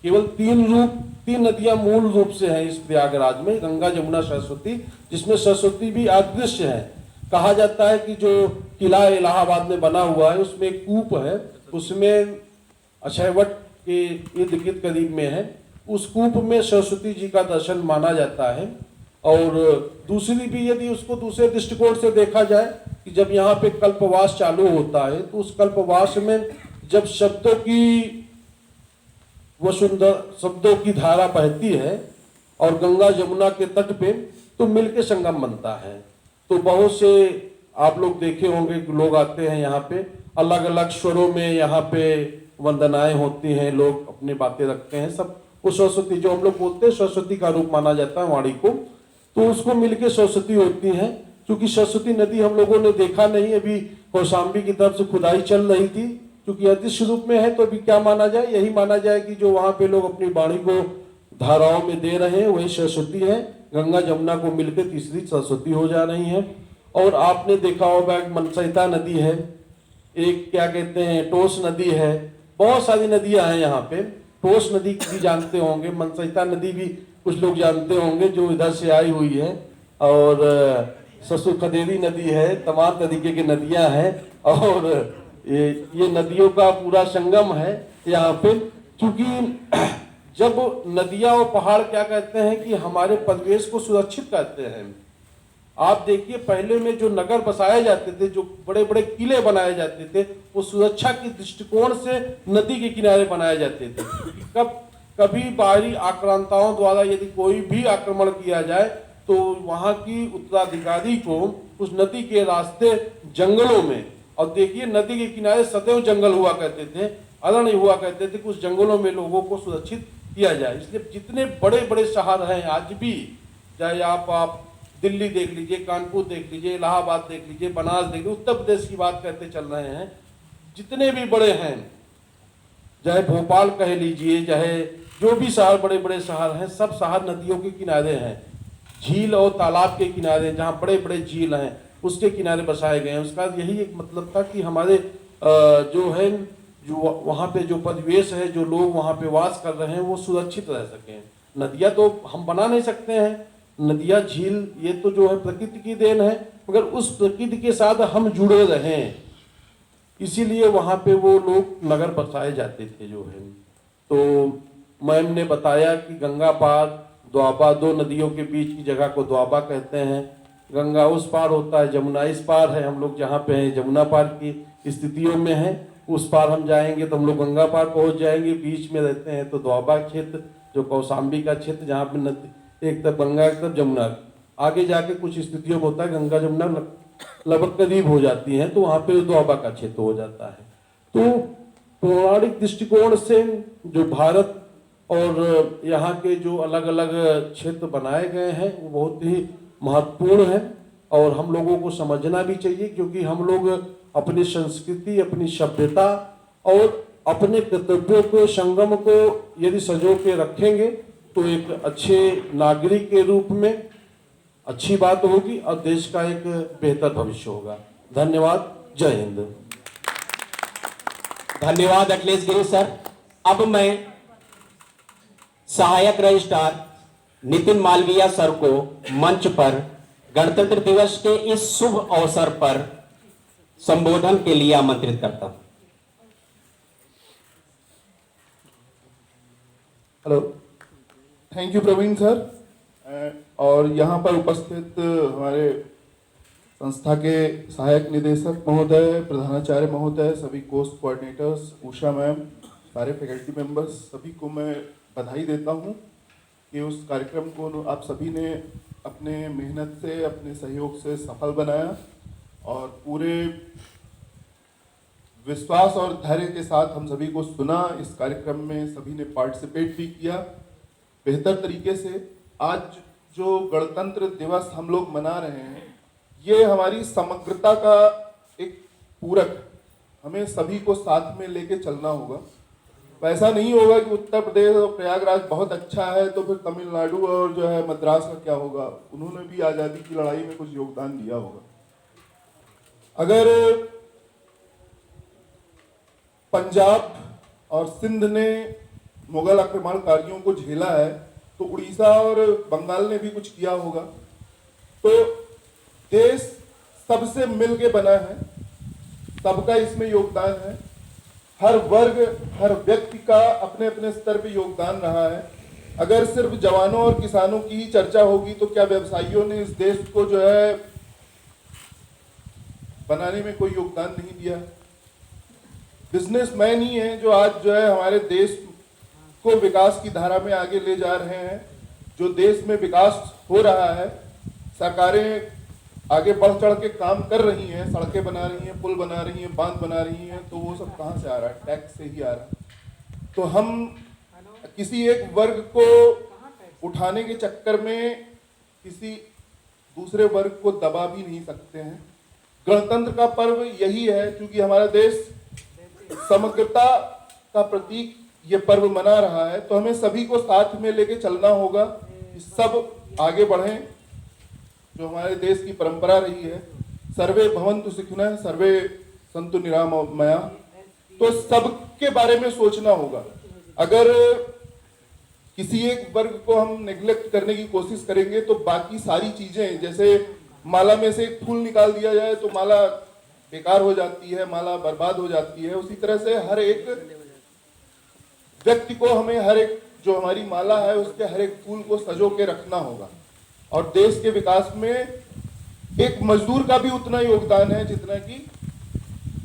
केवल 3 नदियां मूल रूप से हैं इस प्रयागराज में, गंगा, जमुना, सरस्वती, जिसमें सरस्वती भी अदृश्य है। कहा जाता है कि जो किला इलाहाबाद में बना हुआ है उसमें एक कूप है, उसमें अक्षयवट के इर्द गिर्द करीब में है, उस कूप में सरस्वती जी का दर्शन माना जाता है। और दूसरी भी यदि उसको दूसरे दृष्टिकोण से देखा जाए कि जब यहाँ पे कल्पवास चालू होता है तो उस कल्पवास में जब शब्दों की धारा बहती है और गंगा जमुना के तट पे तो मिलके संगम बनता है। तो बहुत से आप लोग देखे होंगे लोग आते हैं यहाँ पे, अलग अलग स्वरों में यहाँ पे वंदनाएं होती हैं, लोग अपनी बातें रखते हैं। सब वो सरस्वती जो हम लोग बोलते हैं सरस्वती का रूप माना जाता है वाणी को, तो उसको मिलके सरस्वती होती है। क्योंकि सरस्वती नदी हम लोगों ने देखा नहीं, अभी कौशाम्बी की तरफ से खुदाई चल रही थी, क्योंकि अदृश्य रूप में है। तो अभी क्या माना जाए, यही माना जाए कि जो वहां पे लोग अपनी वाणी को धाराओं में दे रहे हैं वही सरस्वती है। गंगा जमुना को मिलकर तीसरी सरस्वती हो जा रही है। और आपने देखा होगा एक मनसहिता नदी है, एक क्या कहते हैं टोस नदी है, बहुत सारी नदियां हैं यहाँ पे। टोस नदी भी जानते होंगे, मनसहिता नदी भी कुछ लोग जानते होंगे जो इधर से आई हुई है। और ससुर खदेरी नदी है, तमाम तरीके की नदियां हैं और ये नदियों का पूरा संगम है यहाँ पे। क्योंकि जब नदियां और पहाड़ क्या कहते हैं कि हमारे परिवेश को सुरक्षित करते हैं। आप देखिए पहले में जो नगर बसाए जाते थे, जो बड़े बड़े किले बनाए जाते थे, वो सुरक्षा के दृष्टिकोण से नदी के किनारे बनाए जाते थे। कभी बाहरी आक्रांताओं द्वारा यदि कोई भी आक्रमण किया जाए तो वहां की उत्तराधिकारी को उस नदी के रास्ते जंगलों में, और देखिए नदी के किनारे सदैव जंगल हुआ करते थे, अरण्य हुआ करते थे, उस जंगलों में लोगों को सुरक्षित किया जाए। इसलिए जितने बड़े बड़े शहर हैं आज भी, चाहे आप दिल्ली देख लीजिए, कानपुर देख लीजिए, इलाहाबाद देख लीजिए, बनारस देख लीजिए, उत्तर प्रदेश की बात करते चल रहे हैं, जितने भी बड़े हैं, चाहे भोपाल कह लीजिए, चाहे जो भी शहर बड़े बड़े शहर हैं, सब शहर नदियों के किनारे हैं। झील और तालाब के किनारे, जहाँ बड़े बड़े झील हैं उसके किनारे बसाए गए हैं। उसका यही एक मतलब था कि हमारे जो है जो वहाँ पे जो परिवेश है, जो लोग वहाँ पे वास कर रहे हैं वो सुरक्षित रह सकें। नदियाँ तो हम बना नहीं सकते हैं, नदियाँ झील ये तो जो है प्रकृति की देन है, मगर उस प्रकृति के साथ हम जुड़े रहें, इसीलिए वहाँ पे वो लोग नगर बसाए जाते थे जो है। तो मैम ने बताया कि गंगा पार द्वाबा, 2 नदियों के बीच की जगह को द्वाबा कहते हैं। गंगा उस पार होता है, जमुना इस पार है। हम लोग जहाँ पे हैं जमुना पार की स्थितियों में हैं, उस पार हम जाएंगे तो हम लोग गंगा पार पहुँच जाएंगे। बीच में रहते हैं तो द्वाबा क्षेत्र, जो कौशाम्बी का क्षेत्र, जहाँ पे नदी एक तरफ गंगा एक तरफ जमुना, आगे जाके कुछ स्थितियों में होता है गंगा जमुना लगभग करीब हो जाती हैं, तो वहाँ पे द्वाबा का क्षेत्र हो जाता है। तो पौराणिक दृष्टिकोण से जो भारत और यहाँ के जो अलग अलग क्षेत्र बनाए गए हैं वो बहुत ही महत्वपूर्ण है और हम लोगों को समझना भी चाहिए, क्योंकि हम लोग अपनी संस्कृति, अपनी सभ्यता और अपने कर्तव्यों को, संगम को यदि संजो के रखेंगे तो एक अच्छे नागरिक के रूप में अच्छी बात होगी और देश का एक बेहतर भविष्य होगा। धन्यवाद। जय हिंद। धन्यवाद अखिलेश गिरी सर। अब मैं सहायक रजिस्ट्रार नितिन मालवीय सर को मंच पर गणतंत्र दिवस के इस शुभ अवसर पर संबोधन के लिए आमंत्रित करता हूं। Hello, thank you Praveen sir. और यहाँ पर उपस्थित हमारे संस्था के सहायक निदेशक महोदय, प्रधानाचार्य महोदय, सभी कोर्स कोऑर्डिनेटर्स, उषा मैम, सारे फैकल्टी मेंबर्स, सभी को मैं बधाई देता हूँ कि उस कार्यक्रम को आप सभी ने अपने मेहनत से, अपने सहयोग से सफल बनाया और पूरे विश्वास और धैर्य के साथ हम सभी को सुना। इस कार्यक्रम में सभी ने पार्टिसिपेट भी किया बेहतर तरीके से। आज जो गणतंत्र दिवस हम लोग मना रहे हैं, ये हमारी समग्रता का एक पूरक, हमें सभी को साथ में लेके चलना होगा। ऐसा नहीं होगा कि उत्तर प्रदेश और प्रयागराज बहुत अच्छा है तो फिर तमिलनाडु और जो है मद्रास का क्या होगा। उन्होंने भी आज़ादी की लड़ाई में कुछ योगदान दिया होगा। अगर पंजाब और सिंध ने मुगल आक्रमणकारियों को झेला है तो उड़ीसा और बंगाल ने भी कुछ किया होगा। तो देश सबसे मिलके बना है, सबका इसमें योगदान है। हर वर्ग, हर व्यक्ति का अपने अपने स्तर पे योगदान रहा है। अगर सिर्फ जवानों और किसानों की ही चर्चा होगी तो क्या व्यवसायियों ने इस देश को जो है बनाने में कोई योगदान नहीं दिया? बिजनेसमैन ही हैं जो आज जो है हमारे देश को विकास की धारा में आगे ले जा रहे हैं। जो देश में विकास हो रहा है, सरकारें आगे बढ़ चढ़ के काम कर रही हैं, सड़कें बना रही हैं, पुल बना रही हैं, बांध बना रही हैं, तो वो सब कहाँ से आ रहा है? टैक्स से ही आ रहा है। तो हम किसी एक वर्ग को उठाने के चक्कर में किसी दूसरे वर्ग को दबा भी नहीं सकते हैं। गणतंत्र का पर्व यही है, क्योंकि हमारा देश समग्रता का प्रतीक ये पर्व मना रहा है, तो हमें सभी को साथ में लेके चलना होगा कि सब आगे बढ़ें। जो हमारे देश की परंपरा रही है, सर्वे भवन्तु सुखिनः सर्वे सन्तु निरामया, तो सबके बारे में सोचना होगा। अगर किसी एक वर्ग को हम नेग्लेक्ट करने की कोशिश करेंगे तो बाकी सारी चीजें, जैसे माला में से एक फूल निकाल दिया जाए तो माला बेकार हो जाती है, माला बर्बाद हो जाती है। उसी तरह से हर एक व्यक्ति को हमें हर एक जो हमारी माला है उसके हर एक फूल को संजो के रखना होगा। और देश के विकास में एक मजदूर का भी उतना योगदान है जितना कि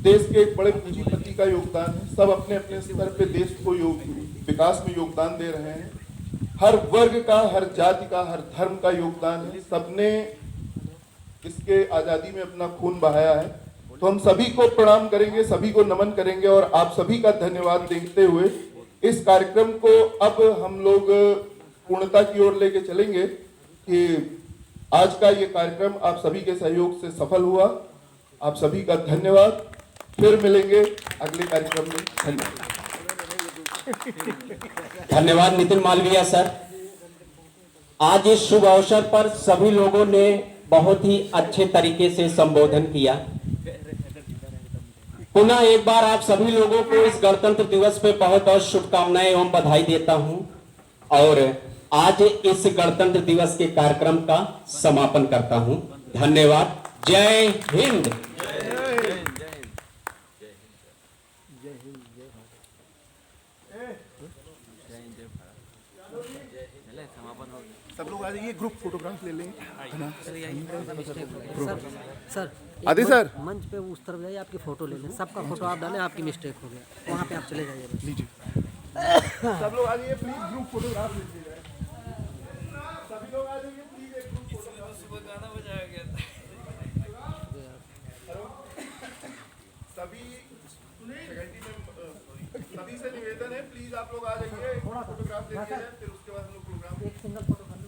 देश के एक बड़े पूंजीपति का योगदान है। सब अपने अपने स्तर पे देश को विकास में योगदान दे रहे हैं। हर वर्ग का, हर जाति का, हर धर्म का योगदान है। सबने इसके आज़ादी में अपना खून बहाया है। तो हम सभी को प्रणाम करेंगे, सभी को नमन करेंगे और आप सभी का धन्यवाद देते हुए इस कार्यक्रम को अब हम लोग पूर्णता की ओर लेके चलेंगे कि आज का ये कार्यक्रम आप सभी के सहयोग से सफल हुआ। आप सभी का धन्यवाद। फिर मिलेंगे अगले कार्यक्रम में। धन्यवाद। धन्यवाद नितिन मालवीय सर। आज इस शुभ अवसर पर सभी लोगों ने बहुत ही अच्छे तरीके से संबोधन किया। पुनः एक बार आप सभी लोगों को इस गणतंत्र दिवस पे बहुत बहुत शुभकामनाएं एवं बधाई देता हूं और आज इस गणतंत्र दिवस के कार्यक्रम का समापन करता हूं। धन्यवाद। जय हिंद। सब लोग आ जाइए, ग्रुप फोटोग्राफ ले लेंगे। सर आदि सर मंच पे उस तरफ जाइए, आपकी फोटो ले लें। सबका फोटो आप डालें, आपकी मिस्टेक हो गया, वहाँ पे आप चले जाइए। लीजिए, सब लोग आ जाइए प्लीज, ग्रुप फोटोग्राफ लीजिए। सभी लोग आ जाइए प्लीज, एक ग्रुप फोटोग्राफ। सुबह गाना बजाया गया था। सभी सभी से निवेदन है, प्लीज आप लोग आ जाइए, फोटोग्राफ ले लीजिए, फिर उसके बाद हम लोग प्रोग्राम एक सिंगल फोटो कर लो।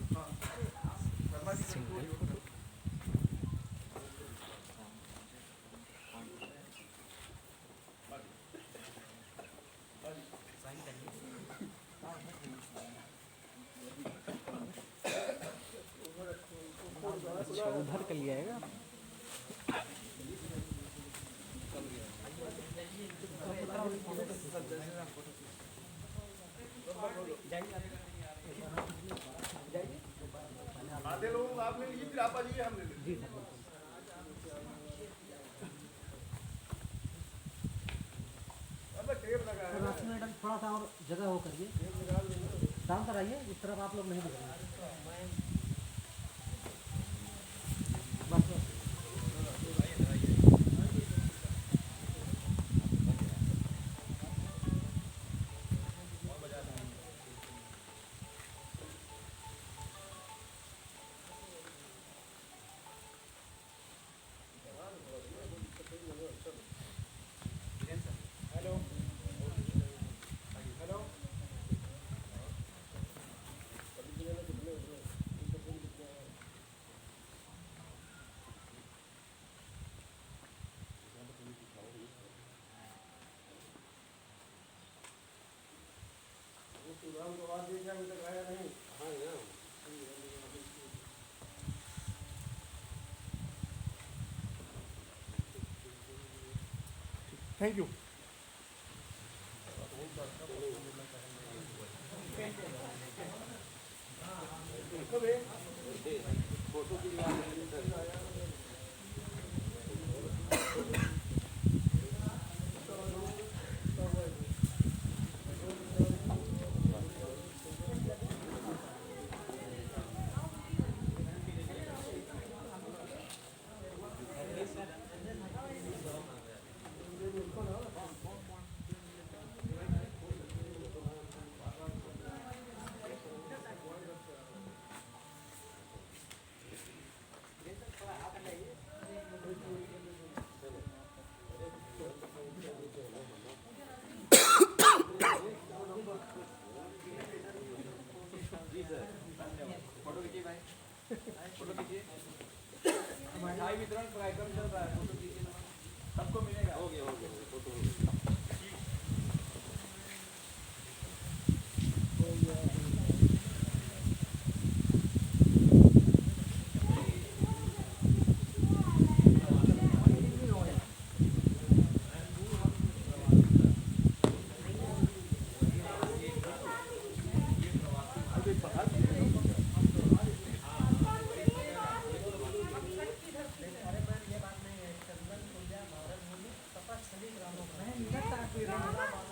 उधर कर लिया है। आधे लोग आप ले लीजिए, फिर आप आ जाइए, हम ले लेंगे। मैडम थोड़ा सा और जगह हो करिए, डाउन कर आइए, इस तरफ आप लोग नहीं दिख रहे। Thank you. मिठाई वितरण कार्यक्रम चल रहा है।